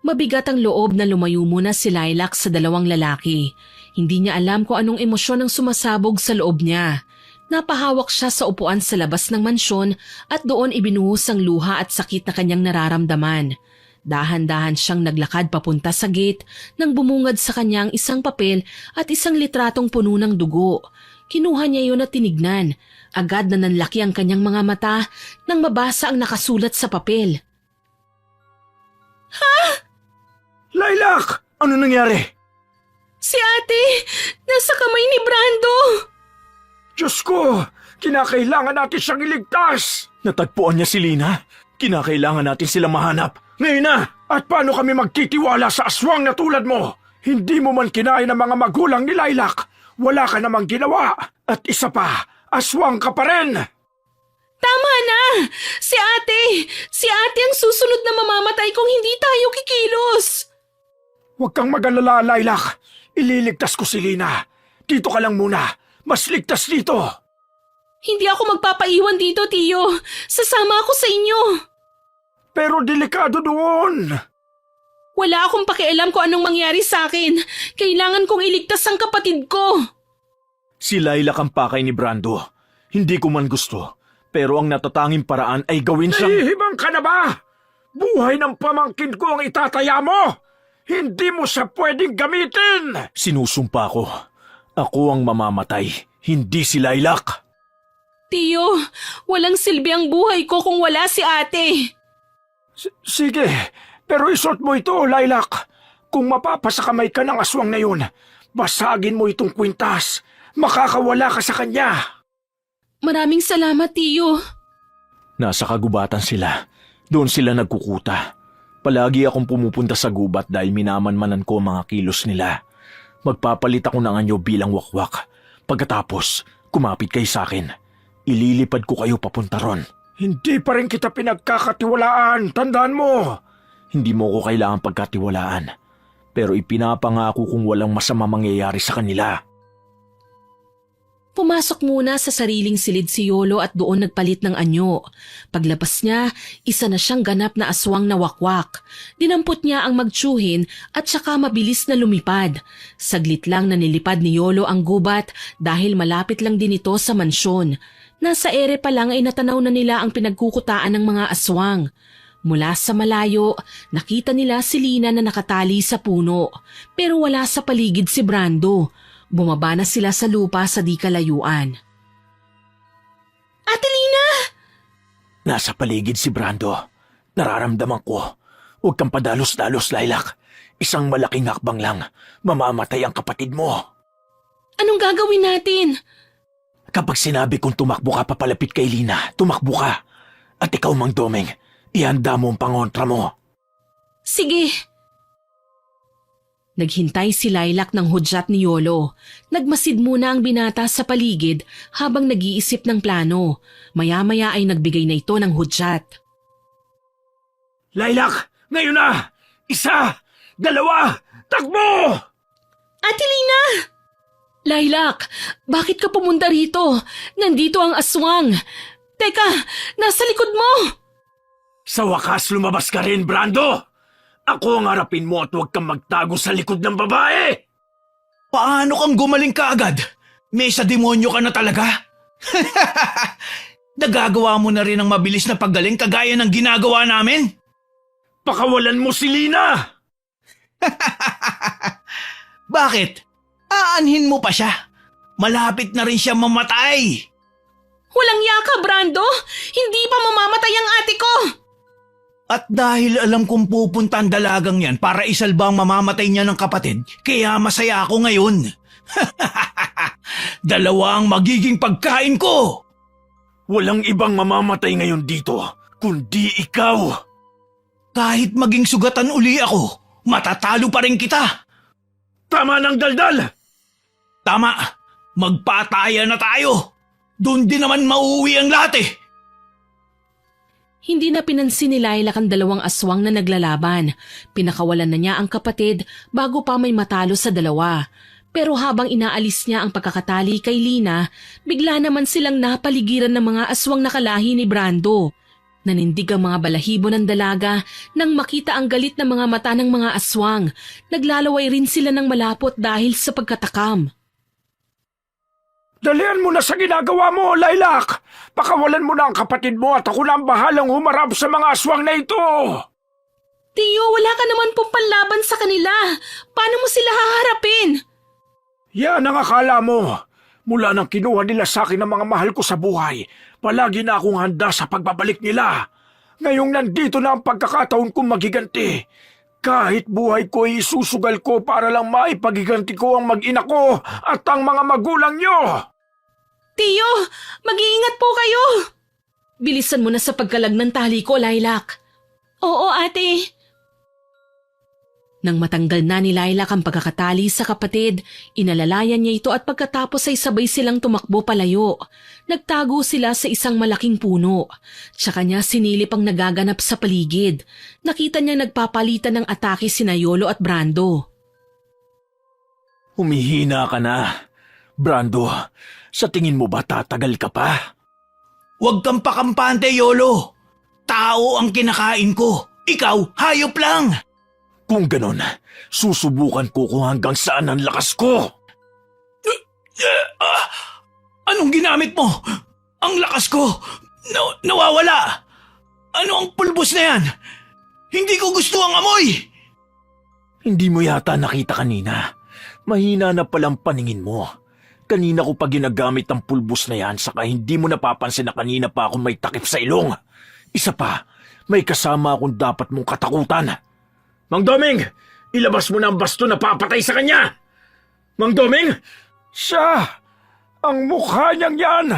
Speaker 1: Mabigat ang loob na lumayo muna si Lilac sa dalawang lalaki. Hindi niya alam kung anong emosyon ang sumasabog sa loob niya. Napahawak siya sa upuan sa labas ng mansyon at doon ibinuhos ang luha at sakit na kanyang nararamdaman. Dahan-dahan siyang naglakad papunta sa gate nang bumungad sa kanyang isang papel at isang litratong puno ng dugo. Kinuha niya yun at tinignan. Agad na nanlaki ang kanyang mga mata nang mabasa ang nakasulat sa papel.
Speaker 4: Lilac! Ano nangyari?
Speaker 1: Si ate! Nasa kamay ni Brando!
Speaker 4: Diyos ko! Kinakailangan natin siyang iligtas!
Speaker 2: Natagpuan niya si Lina. Kinakailangan natin sila mahanap.
Speaker 4: Ngayon na! At paano kami magtitiwala sa aswang na tulad mo? Hindi mo man kinain ang mga magulang ni Lilac. Wala ka namang ginawa. At isa pa, aswang ka pa rin!
Speaker 1: Tama na! Si ate! Si ate ang susunod na mamamatay kung hindi tayo kikilos!
Speaker 4: Huwag kang mag-alala, Lilac. Ililigtas ko si Lina. Dito ka lang muna. Mas ligtas dito.
Speaker 1: Hindi ako magpapaiwan dito, Tiyo. Sasama ako sa inyo.
Speaker 4: Pero delikado doon.
Speaker 1: Wala akong pakialam kung anong mangyari sa akin. Kailangan kong iligtas ang kapatid ko.
Speaker 2: Si Lilac ang pakay ni Brando. Hindi ko man gusto, pero ang natatanging paraan ay gawin siyang...
Speaker 4: Nahihibang ka na ba? Buhay ng pamangkin ko ang itataya mo! Hindi mo siya pwedeng gamitin!
Speaker 2: Sinusumpa ko. Ako ang mamamatay, hindi si Lilac.
Speaker 1: Tiyo, walang silbi ang buhay ko kung wala si ate.
Speaker 4: Sige, pero isuot mo ito, Lilac. Kung mapapasakamay ka ng aswang na yun, basagin mo itong kwintas. Makakawala ka sa kanya.
Speaker 1: Maraming salamat, Tiyo.
Speaker 2: Nasa kagubatan sila. Doon sila nagkukuta. Palagi akong pumupunta sa gubat dahil minamanmanan ko ang mga kilos nila. Magpapalit ako ng anyo bilang wakwak. Pagkatapos, kumapit kayo sa akin. Ililipad ko kayo papunta ron.
Speaker 4: Hindi pa rin kita pinagkakatiwalaan, tandaan mo.
Speaker 2: Hindi mo ko kailangan pagkatiwalaan. Pero ipinapangako kong walang masama mangyayari sa kanila.
Speaker 1: Pumasok muna sa sariling silid si Yolo at doon nagpalit ng anyo. Paglabas niya, isa na siyang ganap na aswang na wakwak. Dinampot niya ang magtsuhin at saka mabilis na lumipad. Saglit lang na nilipad ni Yolo ang gubat dahil malapit lang din ito sa mansyon. Nasa ere pa lang ay natanaw na nila ang pinagkukutaan ng mga aswang. Mula sa malayo, nakita nila si Lina na nakatali sa puno, pero wala sa paligid si Brando. Bumaba na sila sa lupa sa di kalayuan. Ate Lina!
Speaker 2: Nasa paligid si Brando. Nararamdaman ko. Huwag kang padalos-dalos, Lilac. Isang malaking hakbang lang. Mamamatay ang kapatid mo.
Speaker 1: Anong gagawin natin?
Speaker 2: Kapag sinabi kong tumakbo ka papalapit kay Lina, tumakbo ka. At ikaw, Mang Domeng, ihanda mo ang pangontra mo.
Speaker 1: Sige. Naghintay si Lilac ng hudyat ni Yolo. Nagmasid muna ang binata sa paligid habang nag-iisip ng plano. Maya-maya ay nagbigay na ito ng hudyat.
Speaker 4: Lilac, ngayon na! 1, 2, takbo!
Speaker 1: Ate Lina! Lilac, bakit ka pumunta rito? Nandito ang aswang. Teka, nasa likod mo!
Speaker 4: Sa wakas lumabas ka rin, Brando! Ako ang harapin mo at huwag kang magtago sa likod ng babae!
Speaker 3: Paano kang gumaling kaagad? May sa demonyo ka na talaga? Nagagawa mo na rin ang mabilis na paggaling kagaya ng ginagawa namin?
Speaker 4: Pakawalan mo si Lina!
Speaker 3: Bakit? Aanhin mo pa siya. Malapit na rin siya mamatay.
Speaker 1: Walang yaka, Brando! Hindi pa mamamatay ang ate ko!
Speaker 3: At dahil alam kong pupunta ang dalagang yan para isalba ang mamamatay niya ng kapatid, kaya masaya ako ngayon. 2 ang magiging pagkain ko.
Speaker 4: Walang ibang mamamatay ngayon dito, kundi ikaw.
Speaker 3: Kahit maging sugatan uli ako, matatalo pa rin kita.
Speaker 4: Tama ng daldal!
Speaker 3: Tama, magpataya na tayo. Doon din naman mauwi ang lahat eh.
Speaker 1: Hindi na pinansin ni Lilac ang 2 aswang na naglalaban. Pinakawalan na niya ang kapatid bago pa may matalo sa 2. Pero habang inaalis niya ang pagkakatali kay Lina, bigla naman silang napaligiran ng mga aswang nakalahi ni Brando. Nanindig ang mga balahibo ng dalaga nang makita ang galit na mga mata ng mga aswang. Naglalaway rin sila ng malapot dahil sa pagkatakam.
Speaker 4: Dalian mo na sa ginagawa mo, Lilac! Pakawalan mo na ang kapatid mo at ako na ang bahalang humarap sa mga aswang na ito!
Speaker 1: Tiyo, wala ka naman pong panlaban sa kanila. Paano mo sila haharapin?
Speaker 4: Yan ang akala mo. Mula nang kinuha nila sa akin ang mga mahal ko sa buhay, palagi na akong handa sa pagbabalik nila. Ngayong nandito na ang pagkakataon kong magiganti. Kahit buhay ko ay isusugal ko para lang maipagiganti ko ang mag-ina ko at ang mga magulang nyo.
Speaker 1: Tiyo, mag-iingat po kayo! Bilisan mo na sa pagkalag ng tali ko, Lilac. Oo, ate. Nang matanggal na ni Lilac ang pagkakatali sa kapatid, inalalayan niya ito at pagkatapos ay sabay silang tumakbo palayo. Nagtago sila sa isang malaking puno. Tsaka niya sinilip ang nagaganap sa paligid. Nakita niya nagpapalitan ng atake sina Yolo at Brando.
Speaker 2: Humihina ka na. Brando, sa tingin mo ba tatagal ka pa?
Speaker 3: Huwag kang pakampante, Yolo. Tao ang kinakain ko. Ikaw, hayop lang.
Speaker 4: Kung ganon, susubukan ko kung hanggang saan ang lakas ko.
Speaker 3: Anong ginamit mo? Ang lakas ko. Nawawala. Ano ang pulbos na yan? Hindi ko gusto ang amoy.
Speaker 4: Hindi mo yata nakita kanina. Mahina na palang paningin mo. Kanina ko pa ginagamit ang pulbos na yan saka hindi mo napapansin na kanina pa ako may takip sa ilong. Isa pa, may kasama akong dapat mong katakutan. Mang Doming, ilabas mo na ang basto na papatay sa kanya! Mang Doming? Siya! Ang mukha niyang yan!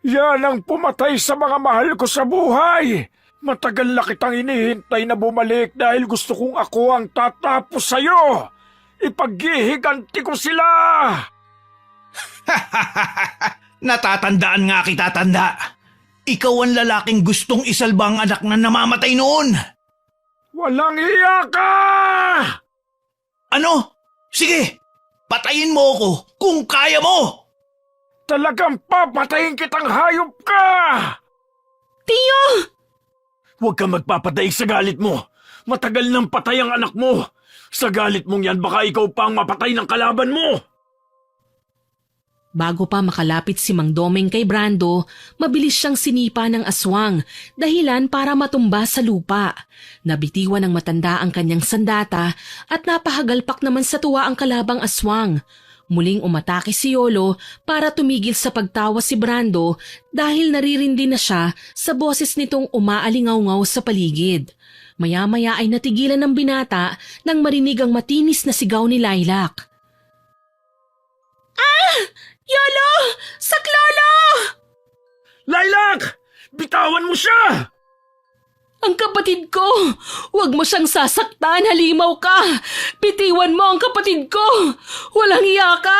Speaker 4: Yan ang pumatay sa mga mahal ko sa buhay! Matagal na kitang inihintay na bumalik dahil gusto kong ako ang tatapos sa'yo! Ipaghihiganti ko sila!
Speaker 3: Natatandaan nga kita, tanda. Ikaw ang lalaking gustong isalba ang anak na namamatay noon.
Speaker 4: Walang iya ka!
Speaker 3: Ano? Sige, patayin mo ako kung kaya mo!
Speaker 4: Talagang papatayin kitang hayop ka!
Speaker 1: Tiyo!
Speaker 4: Huwag kang magpapadaig sa galit mo. Matagal nang patay ang anak mo. Sa galit mong yan, baka ikaw pa ang mapatay ng kalaban mo.
Speaker 1: Bago pa makalapit si Mang Doming kay Brando, mabilis siyang sinipa ng aswang, dahilan para matumba sa lupa. Nabitiwan ng matanda ang kanyang sandata at napahagalpak naman sa tuwa ang kalabang aswang. Muling umatake si Yolo para tumigil sa pagtawa si Brando dahil naririndi na siya sa boses nitong umaalingaw-ngaw sa paligid. Maya-maya ay natigilan ng binata nang marinig ang matinis na sigaw ni Lilac. Yolo! Saklolo!
Speaker 4: Lilac! Bitawan mo siya!
Speaker 1: Ang kapatid ko! Huwag mo siyang sasaktan, halimaw ka! Bitiwan mo ang kapatid ko! Walang iya ka!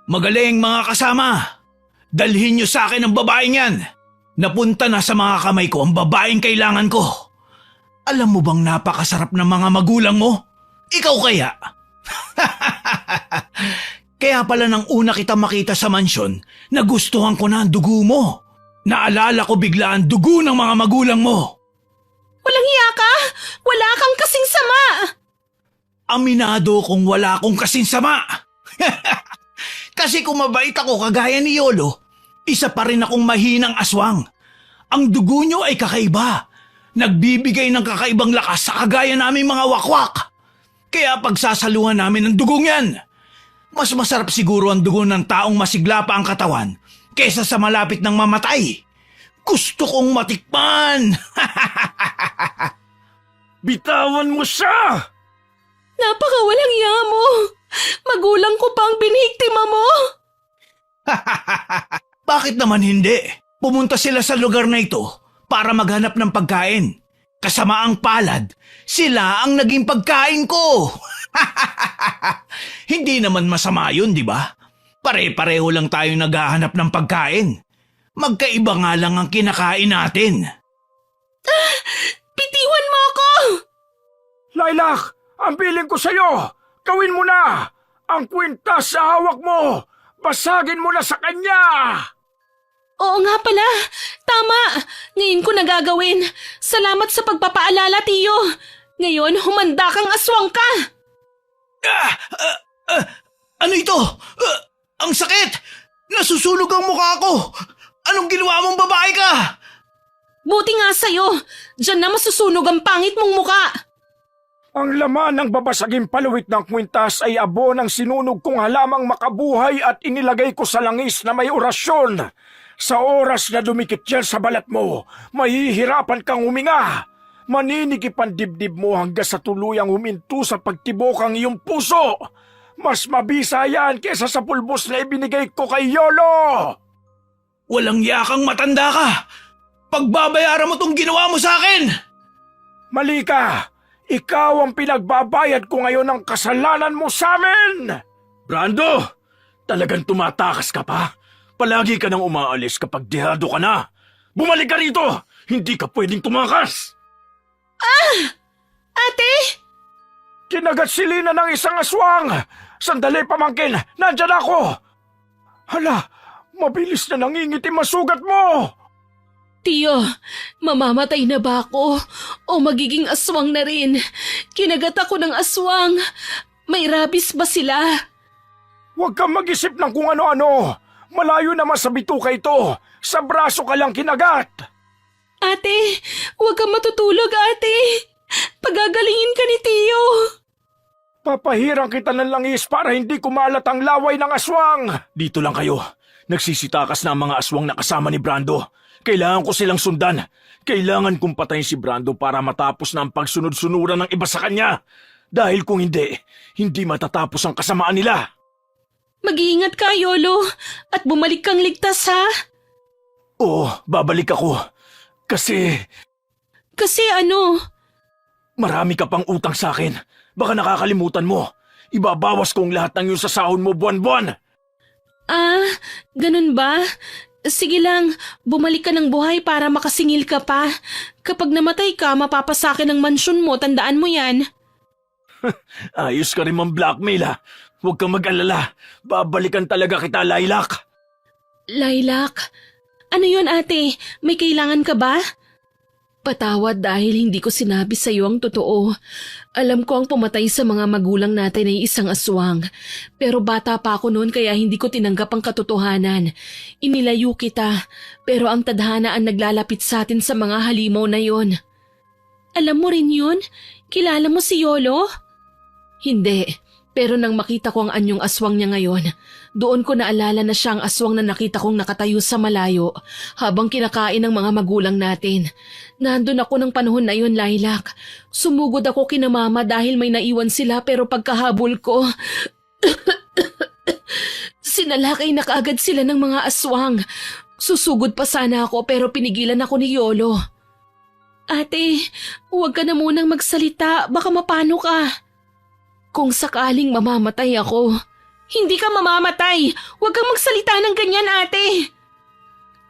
Speaker 3: Magaling mga kasama. Dalhin niyo sa akin ang babaeng yan. Napunta na sa mga kamay ko ang babaeng kailangan ko. Alam mo bang napakasarap ng mga magulang mo? Ikaw kaya? Kaya pala nang una kita makita sa mansyon, nagustuhan ko na ang dugo mo. Naalala ko bigla ang dugo ng mga magulang mo.
Speaker 1: Walang iya ka! Wala kang kasing sama!
Speaker 3: Aminado kung wala akong kasinsama. Kasi kung mabait ako kagaya ni Yolo, isa pa rin akong mahinang aswang. Ang dugo nyo ay kakaiba. Nagbibigay ng kakaibang lakas sa kagaya naming mga wakwak. Kaya pagsasaluhan namin ng dugong yan. Mas masarap siguro ang dugo ng taong masigla pa ang katawan kesa sa malapit ng mamatay. Gusto kong matikman!
Speaker 4: Bitawan mo siya!
Speaker 1: Napakawalang iya mo! Magulang ko pa ang biniktima mo!
Speaker 3: Bakit naman hindi? Pumunta sila sa lugar na ito para maghanap ng pagkain. Kasama ang palad, sila ang naging pagkain ko! Hindi naman masama yun, di ba? Pare-pareho lang tayo naghahanap ng pagkain. Magkaiba nga lang ang kinakain natin.
Speaker 1: Bitiwan mo ako!
Speaker 4: Lilac, ang piling ko sa'yo! Gawin mo na! Ang kwintas sa hawak mo! Basagin mo na sa kanya!
Speaker 1: Oo nga pala. Tama. Ngayon ko nagagawin. Salamat sa pagpapaalala, Tiyo. Ngayon, humanda kang aswang ka.
Speaker 3: Ano ito? Ang sakit! Nasusunog ang mukha ko! Anong ginawa mong babae ka?
Speaker 1: Buti nga sa'yo. Diyan na masusunog ang pangit mong muka.
Speaker 4: Ang laman ng babasaging paluwit ng kwintas ay abo ng sinunog kong halamang makabuhay at inilagay ko sa langis na may orasyon. Sa oras na dumikit yan sa balat mo, mahihirapan kang huminga. Maninikip ang dibdib mo hanggang sa tuluyang huminto sa pagtibok ang iyong puso. Mas mabisa yan kesa sa pulbos na ibinigay ko kay Yolo.
Speaker 3: Walang yakang matanda ka! Pagbabayaran mo tong ginawa mo sa akin!
Speaker 4: Mali ka! Ikaw ang pinagbabayad ko ngayon ng kasalanan mo sa amin! Brando! Talagang tumatakas ka pa? Palagi ka nang umaalis kapag dehado ka na. Bumalik ka rito! Hindi ka pwedeng tumakas!
Speaker 1: Ate!
Speaker 4: Kinagat silina ng isang aswang! Sandali, pamangkin! Nandyan ako! Hala, Mabilis na nangingitim ang sugat mo!
Speaker 1: Tiyo, mamamatay na ba ako? O magiging aswang na rin? Kinagat ako ng aswang. May rabies ba sila?
Speaker 4: Huwag kang mag-isip ng kung ano-ano. Malayo naman sa bituka ito. Sa braso ka lang kinagat.
Speaker 1: Ate, huwag kang matutulog, ate. Pagagalingin ka ni Tiyo.
Speaker 4: Papahirang kita ng langis para hindi kumalat ang laway ng aswang. Dito lang kayo. Nagsisitakas na ang mga aswang na kasama ni Brando. Kailangan ko silang sundan. Kailangan kong patayin si Brando para matapos na ang pagsunod-sunuran ng iba sa kanya. Dahil kung hindi, hindi matatapos ang kasamaan nila.
Speaker 1: Mag-iingat ka, Yolo. At bumalik kang ligtas, ha?
Speaker 4: Oo, babalik ako. Kasi
Speaker 1: Kasi ano?
Speaker 4: marami ka pang utang sa akin. Baka nakakalimutan mo. Ibabawas ko ang lahat ng iyong sasahod mo buwan-buwan.
Speaker 1: Ah, ganun ba? Sige lang, bumalik ka ng buhay para makasingil ka pa. Kapag namatay ka, mapapasakin ang mansyon mo, tandaan mo yan.
Speaker 4: Ayos ka rin man-blackmail ha. Huwag kang mag-alala. Babalikan talaga kita, Lilac.
Speaker 1: Lilac, ano yun ate? May kailangan ka ba? Patawad dahil hindi ko sinabi sa iyo ang totoo. Alam ko ang pumatay sa mga magulang natin ay isang aswang. Pero bata pa ako noon kaya hindi ko tinanggap ang katotohanan. Inilayo kita, pero ang tadhana ang naglalapit sa atin sa mga halimaw na yon. Alam mo rin yun? Kilala mo si Yolo? Hindi, pero nang makita ko ang anyong aswang niya ngayon, doon ko naalala na siya ang aswang na nakita kong nakatayo sa malayo habang kinakain ng mga magulang natin. Nandun ako ng panahon na yun, Lilac. Sumugod ako kina mama dahil may naiwan sila pero pagkahabol ko, sinalakay na kaagad sila ng mga aswang. Susugod pa sana ako pero pinigilan ako ni Yolo. Ate, huwag ka na munang magsalita, baka mapano ka. Kung sakaling mamamatay ako. Hindi ka mamamatay! Huwag kang magsalita ng ganyan, ate!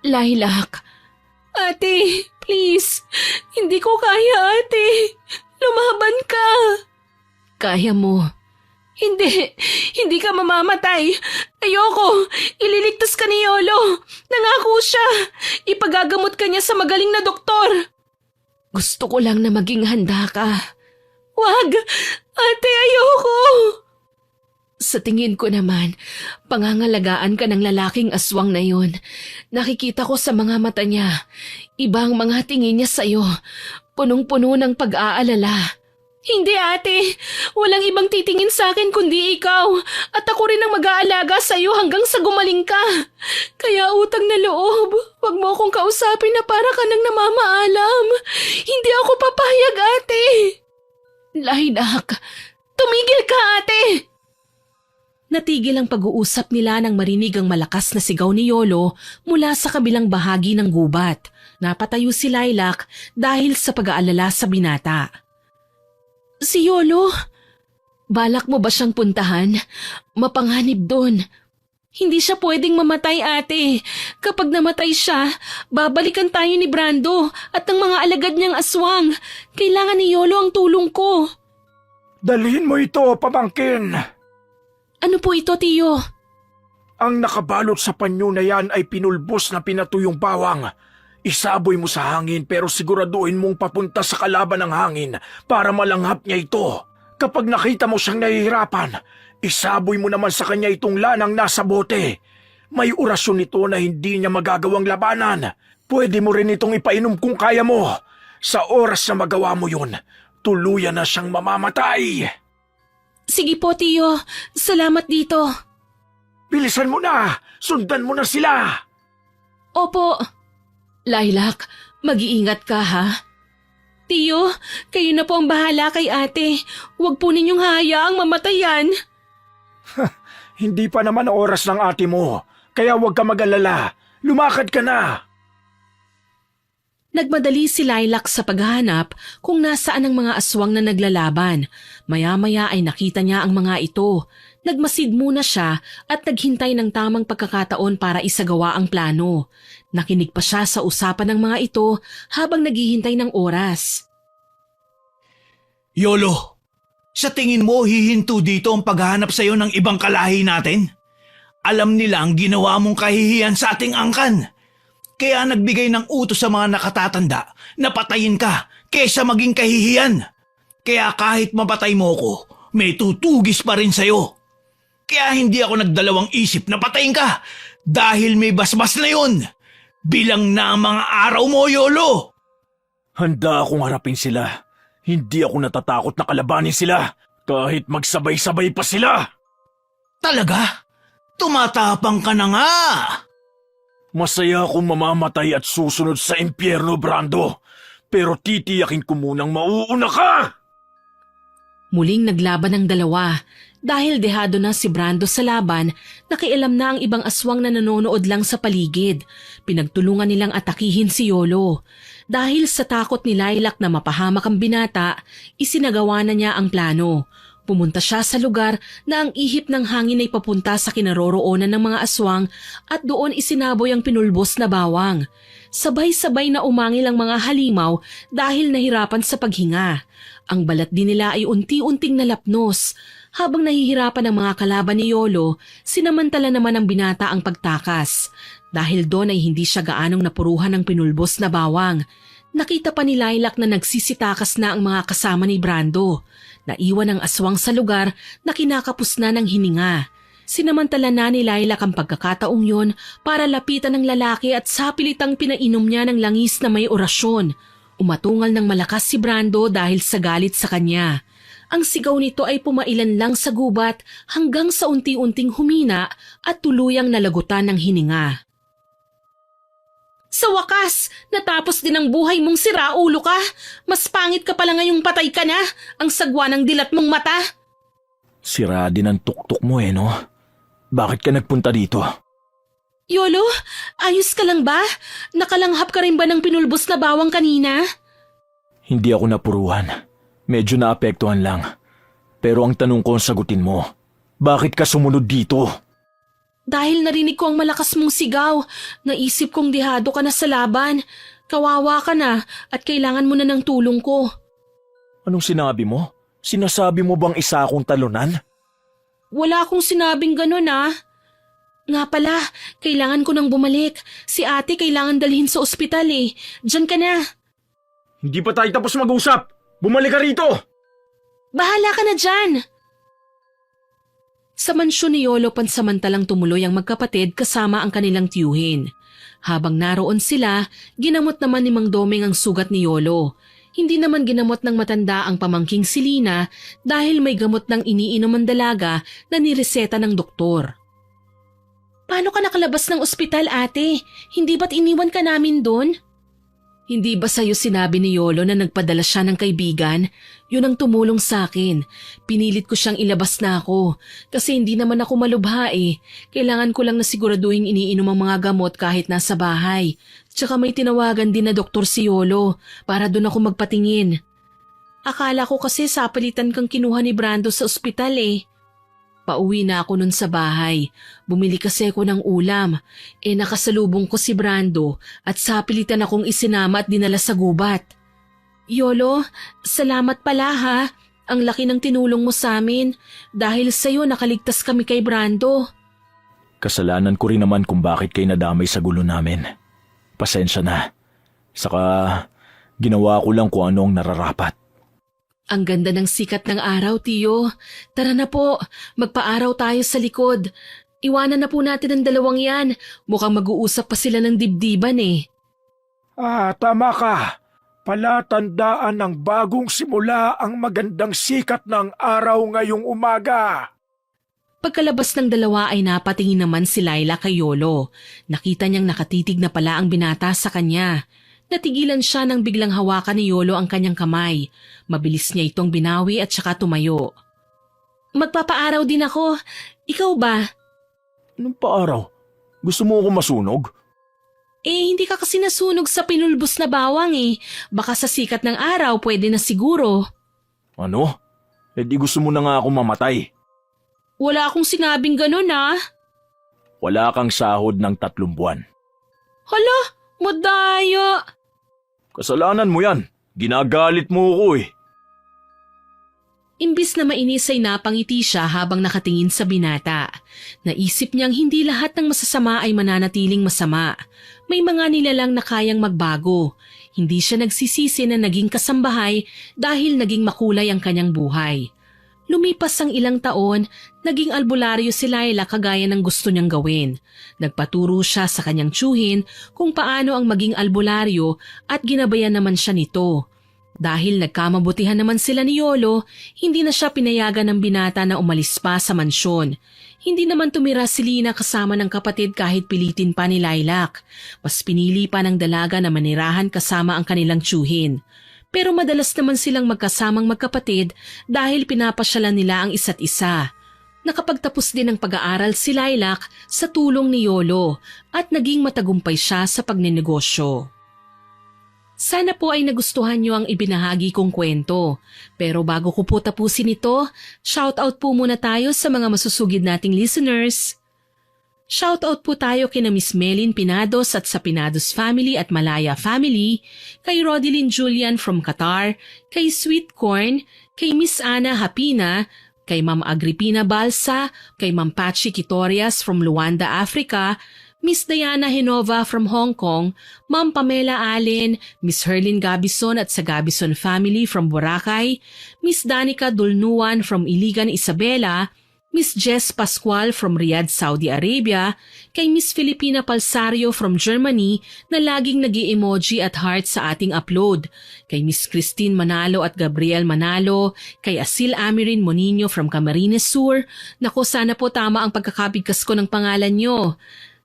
Speaker 1: Lilac, ate, please. Hindi ko kaya, ate. Lumaban ka. Kaya mo. Hindi ka mamamatay. Ayoko, ililigtas ka ni Yolo. Nangako siya. Ipagagamot ka niya sa magaling na doktor. Gusto ko lang na maging handa ka. Wag! Ate, ayoko! Sa tingin ko naman, pangangalagaan ka ng lalaking aswang na yun. Nakikita ko sa mga mata niya. Ibang mga tingin niya sa'yo. Punong-puno ng pag-aalala. Hindi ate, walang ibang titingin sa akin kundi ikaw. At ako rin ang mag-aalaga sa'yo hanggang sa gumaling ka. Kaya utang na loob, wag mo akong kausapin na para ka nang namamaalam. Hindi ako papayag ate. Lilac, tumigil ka ate! Natigil ang pag-uusap nila nang marinig ang malakas na sigaw ni Yolo mula sa kabilang bahagi ng gubat. Napatayo si Lilac dahil sa pag-aalala sa binata. Si Yolo? Balak mo ba siyang puntahan? Mapanganib doon. Hindi siya pwedeng mamatay ate. Kapag namatay siya, babalikan tayo ni Brando at ng mga alagad niyang aswang. Kailangan ni Yolo ang tulong ko.
Speaker 4: Dalhin mo ito, pamangkin.
Speaker 1: Ano po ito, Tiyo?
Speaker 4: Ang nakabalot sa panyo na yan ay pinulbos na pinatuyong bawang. Isaboy mo sa hangin pero siguraduhin mong papunta sa kalaban ng hangin para malanghap niya ito. Kapag nakita mo siyang nahihirapan, isaboy mo naman sa kanya itong lanang nasa bote. May orasyon nito na hindi niya magagawang labanan. Pwede mo rin itong ipainom kung kaya mo. Sa oras na magawa mo yun, tuluyan na siyang mamamatay.
Speaker 1: Sige po, Tiyo. Salamat dito.
Speaker 4: Bilisan mo na! Sundan mo na sila!
Speaker 1: Opo. Lilac, mag-iingat ka ha. Tiyo, kayo na po ang bahala kay ate. Huwag po ninyong hayaang mamatayan.
Speaker 4: Hindi pa naman oras ng ate mo, kaya huwag ka mag-alala. Lumakad ka na!
Speaker 1: Nagmadali si Lilac sa paghahanap kung nasaan ang mga aswang na naglalaban. Maya-maya ay nakita niya ang mga ito. Nagmasid muna siya at naghintay ng tamang pagkakataon para isagawa ang plano. Nakinig pa siya sa usapan ng mga ito habang naghihintay ng oras.
Speaker 3: Yolo, sa tingin mo hihinto dito ang paghahanap sa'yo ng ibang kalahi natin? Alam nila ang ginawa mong kahihiyan sa ating angkan. Kaya nagbigay ng utos sa mga nakatatanda na patayin ka kaysa maging kahihiyan. Kaya kahit mapatay mo ko, may tutugis pa rin sa'yo. Kaya hindi ako nagdalawang isip na patayin ka dahil may basbas na yun. Bilang na ang mga araw mo, Yolo.
Speaker 2: Handa akong harapin sila. Hindi ako natatakot na kalabanin sila. Kahit magsabay-sabay pa sila.
Speaker 3: Talaga? Tumatapang ka na nga.
Speaker 2: Masaya akong mamamatay at susunod sa impyerno, Brando. Pero titiyakin ko munang mauuna ka!
Speaker 1: Muling naglaban ang dalawa. Dahil dehado na si Brando sa laban, nakialam na ang ibang aswang na nanonood lang sa paligid. Pinagtulungan nilang atakihin si Yolo. Dahil sa takot ni Lilac na mapahamak ang binata, isinagawa na niya ang plano. Pumunta siya sa lugar na ang ihip ng hangin ay papunta sa kinaroroonan ng mga aswang at doon isinaboy ang pinulbos na bawang. Sabay-sabay na umangil ang mga halimaw dahil nahirapan sa paghinga. Ang balat din nila ay unti-unting nalapnos. Habang nahihirapan ang mga kalaban ni Yolo, sinamantala naman ng binata ang pagtakas. Dahil doon ay hindi siya gaanong napuruhan ng pinulbos na bawang. Nakita pa ni Lilac na nagsisitakas na ang mga kasama ni Brando. Naiwan ang aswang sa lugar na kinakapos na ng hininga. Sinamantala na ni Lilac ang pagkakataong yon para lapitan ng lalaki at sapilitang pinainom niya ng langis na may orasyon. Umatungal ng malakas si Brando dahil sa galit sa kanya. Ang sigaw nito ay pumailan lang sa gubat hanggang sa unti-unting humina at tuluyang nalagutan ng hininga. Sa wakas, natapos din ang buhay mong siraulo ka. Mas pangit ka pala ngayong patay ka na. Ang sagwa ng dilat mong mata.
Speaker 2: Sira din ang tuktok mo no? Bakit ka nagpunta dito?
Speaker 1: Yolo, ayos ka lang ba? Nakalanghap ka rin ba ng pinulbos na bawang kanina?
Speaker 2: Hindi ako napuruhan. Medyo naapektuhan lang. Pero ang tanong ko ang sagutin mo. Bakit ka sumunod dito?
Speaker 1: Dahil narinig ko ang malakas mong sigaw, naisip kong dihado ka na sa laban. Kawawa ka na at kailangan mo na ng tulong ko.
Speaker 2: Anong sinabi mo? Sinasabi mo bang isa akong talunan?
Speaker 1: Wala akong sinabing ganun Nga pala, kailangan ko nang bumalik. Si ate kailangan dalhin sa ospital Diyan ka na.
Speaker 2: Hindi pa tayo tapos mag-usap. Bumalik ka rito!
Speaker 1: Bahala ka na dyan! Sa mansyon ni Yolo pansamantalang tumuloy ang magkapatid kasama ang kanilang tiyuhin. Habang naroon sila, ginamot naman ni Mang Doming ang sugat ni Yolo. Hindi naman ginamot ng matanda ang pamangking si Lina dahil may gamot ng iniinom ang dalaga na nireseta ng doktor. Paano ka nakalabas ng ospital, ate? Hindi ba't iniwan ka namin doon? Hindi ba sa'yo sinabi ni Yolo na nagpadala siya ng kaibigan? Yun ang tumulong sa akin. Pinilit ko siyang ilabas na ako. Kasi hindi naman ako malubha Kailangan ko lang na siguraduhin iniinom ang mga gamot kahit nasa bahay. Tsaka may tinawagan din na doktor si Yolo para doon ako magpatingin. Akala ko kasi sapalitan kang kinuha ni Brando sa ospital Pauwi na ako nun sa bahay. Bumili kasi ako ng ulam. Nakasalubong ko si Brando at sapilitan akong isinama at dinala sa gubat. Yolo, salamat pala ha. Ang laki ng tinulong mo sa amin. Dahil sa'yo nakaligtas kami kay Brando.
Speaker 2: Kasalanan ko rin naman kung bakit kayo nadamay sa gulo namin. Pasensya na. Saka ginawa ko lang kung ano ang nararapat.
Speaker 1: Ang ganda ng sikat ng araw, Tiyo. Tara na po, magpaaraw tayo sa likod. Iwanan na po natin ang dalawang yan. Mukhang mag-uusap pa sila ng dibdiban
Speaker 4: Tama ka. Palatandaan ng bagong simula ang magandang sikat ng araw ngayong umaga.
Speaker 1: Pagkalabas ng dalawa ay napatingin naman si Lilac kay Yolo. Nakita niyang nakatitig na pala ang binata sa kanya. Natigilan siya nang biglang hawakan ni Yolo ang kanyang kamay. Mabilis niya itong binawi at saka tumayo. Magpapaaraw din ako. Ikaw ba?
Speaker 2: Anong paaraw? Gusto mo ako masunog?
Speaker 1: Hindi ka kasi nasunog sa pinulbos na bawang Baka sa sikat ng araw pwede na siguro.
Speaker 2: Ano? Di gusto mo na nga ako mamatay.
Speaker 1: Wala akong sinabing ganun
Speaker 2: Wala kang sahod ng 3 buwan.
Speaker 1: Hala, madaya.
Speaker 2: Kasalanan mo yan. Ginagalit mo ako
Speaker 1: Imbis na mainis ay napangiti siya habang nakatingin sa binata. Naisip niyang hindi lahat ng masasama ay mananatiling masama. May mga nilalang na kayang magbago. Hindi siya nagsisisi na naging kasambahay dahil naging makulay ang kanyang buhay. Lumipas ang ilang taon, naging albularyo si Laila kagaya ng gusto niyang gawin. Nagpaturo siya sa kanyang tiyuhin kung paano ang maging albularyo at ginabayan naman siya nito. Dahil nagkamabutihan naman sila ni Yolo, hindi na siya pinayagan ng binata na umalis pa sa mansyon. Hindi naman tumira si Lina kasama ng kapatid kahit pilitin pa ni Lilac. Mas pinili pa ng dalaga na manirahan kasama ang kanilang tiyuhin. Pero madalas naman silang magkasamang magkapatid dahil pinapasyalan nila ang isa't isa. Nakapagtapos din ng pag-aaral si Lilac sa tulong ni Yolo at naging matagumpay siya sa pagnenegosyo. Sana po ay nagustuhan niyo ang ibinahagi kong kwento. Pero bago ko po tapusin ito, shoutout po muna tayo sa mga masusugid nating listeners. Shoutout po tayo kina Miss Melin Pinados at sa Pinados Family at Malaya Family, kay Rodilyn Julian from Qatar, kay Sweet Corn, kay Miss Ana Hapina, kay Ma'am Agripina Balsa, kay Ma'am Pachi Kitorias from Luanda, Africa, Miss Diana Hinova from Hong Kong, Ma'am Pamela Allen, Miss Herlin Gabison at sa Gabison Family from Boracay, Miss Danica Dulnuan from Iligan, Isabela, Miss Jess Pascual from Riyadh, Saudi Arabia, kay Miss Filipina Palsario from Germany na laging nag-i-emoji at heart sa ating upload, kay Miss Christine Manalo at Gabriel Manalo, kay Asil Amirin Monino from Camarines Sur. Naku, sana po tama ang pagkakabigkas ko ng pangalan nyo.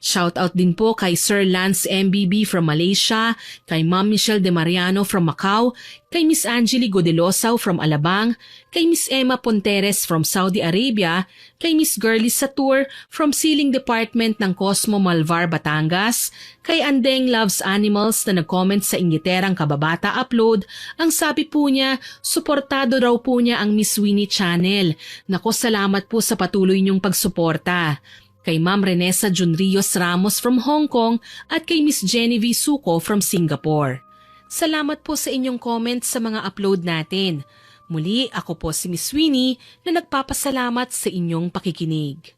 Speaker 1: Shoutout din po kay Sir Lance MBB from Malaysia, kay Ma'am Michelle De Mariano from Macau, kay Miss Angeli Godelosaw from Alabang, kay Miss Emma Ponteres from Saudi Arabia, kay Miss Girlie Satur from Sealing Department ng Cosmo Malvar, Batangas, kay Andeng Loves Animals na nag-comment sa Ingiterang Kababata Upload. Ang sabi po niya, suportado raw po niya ang Miss Winnie Channel. Nako, salamat po sa patuloy niyong pagsuporta. Kay Ma'am Renessa Junrios Ramos from Hong Kong at kay Miss Genevieve Suko from Singapore. Salamat po sa inyong comments sa mga upload natin. Muli, ako po si Miss Winnie na nagpapasalamat sa inyong pakikinig.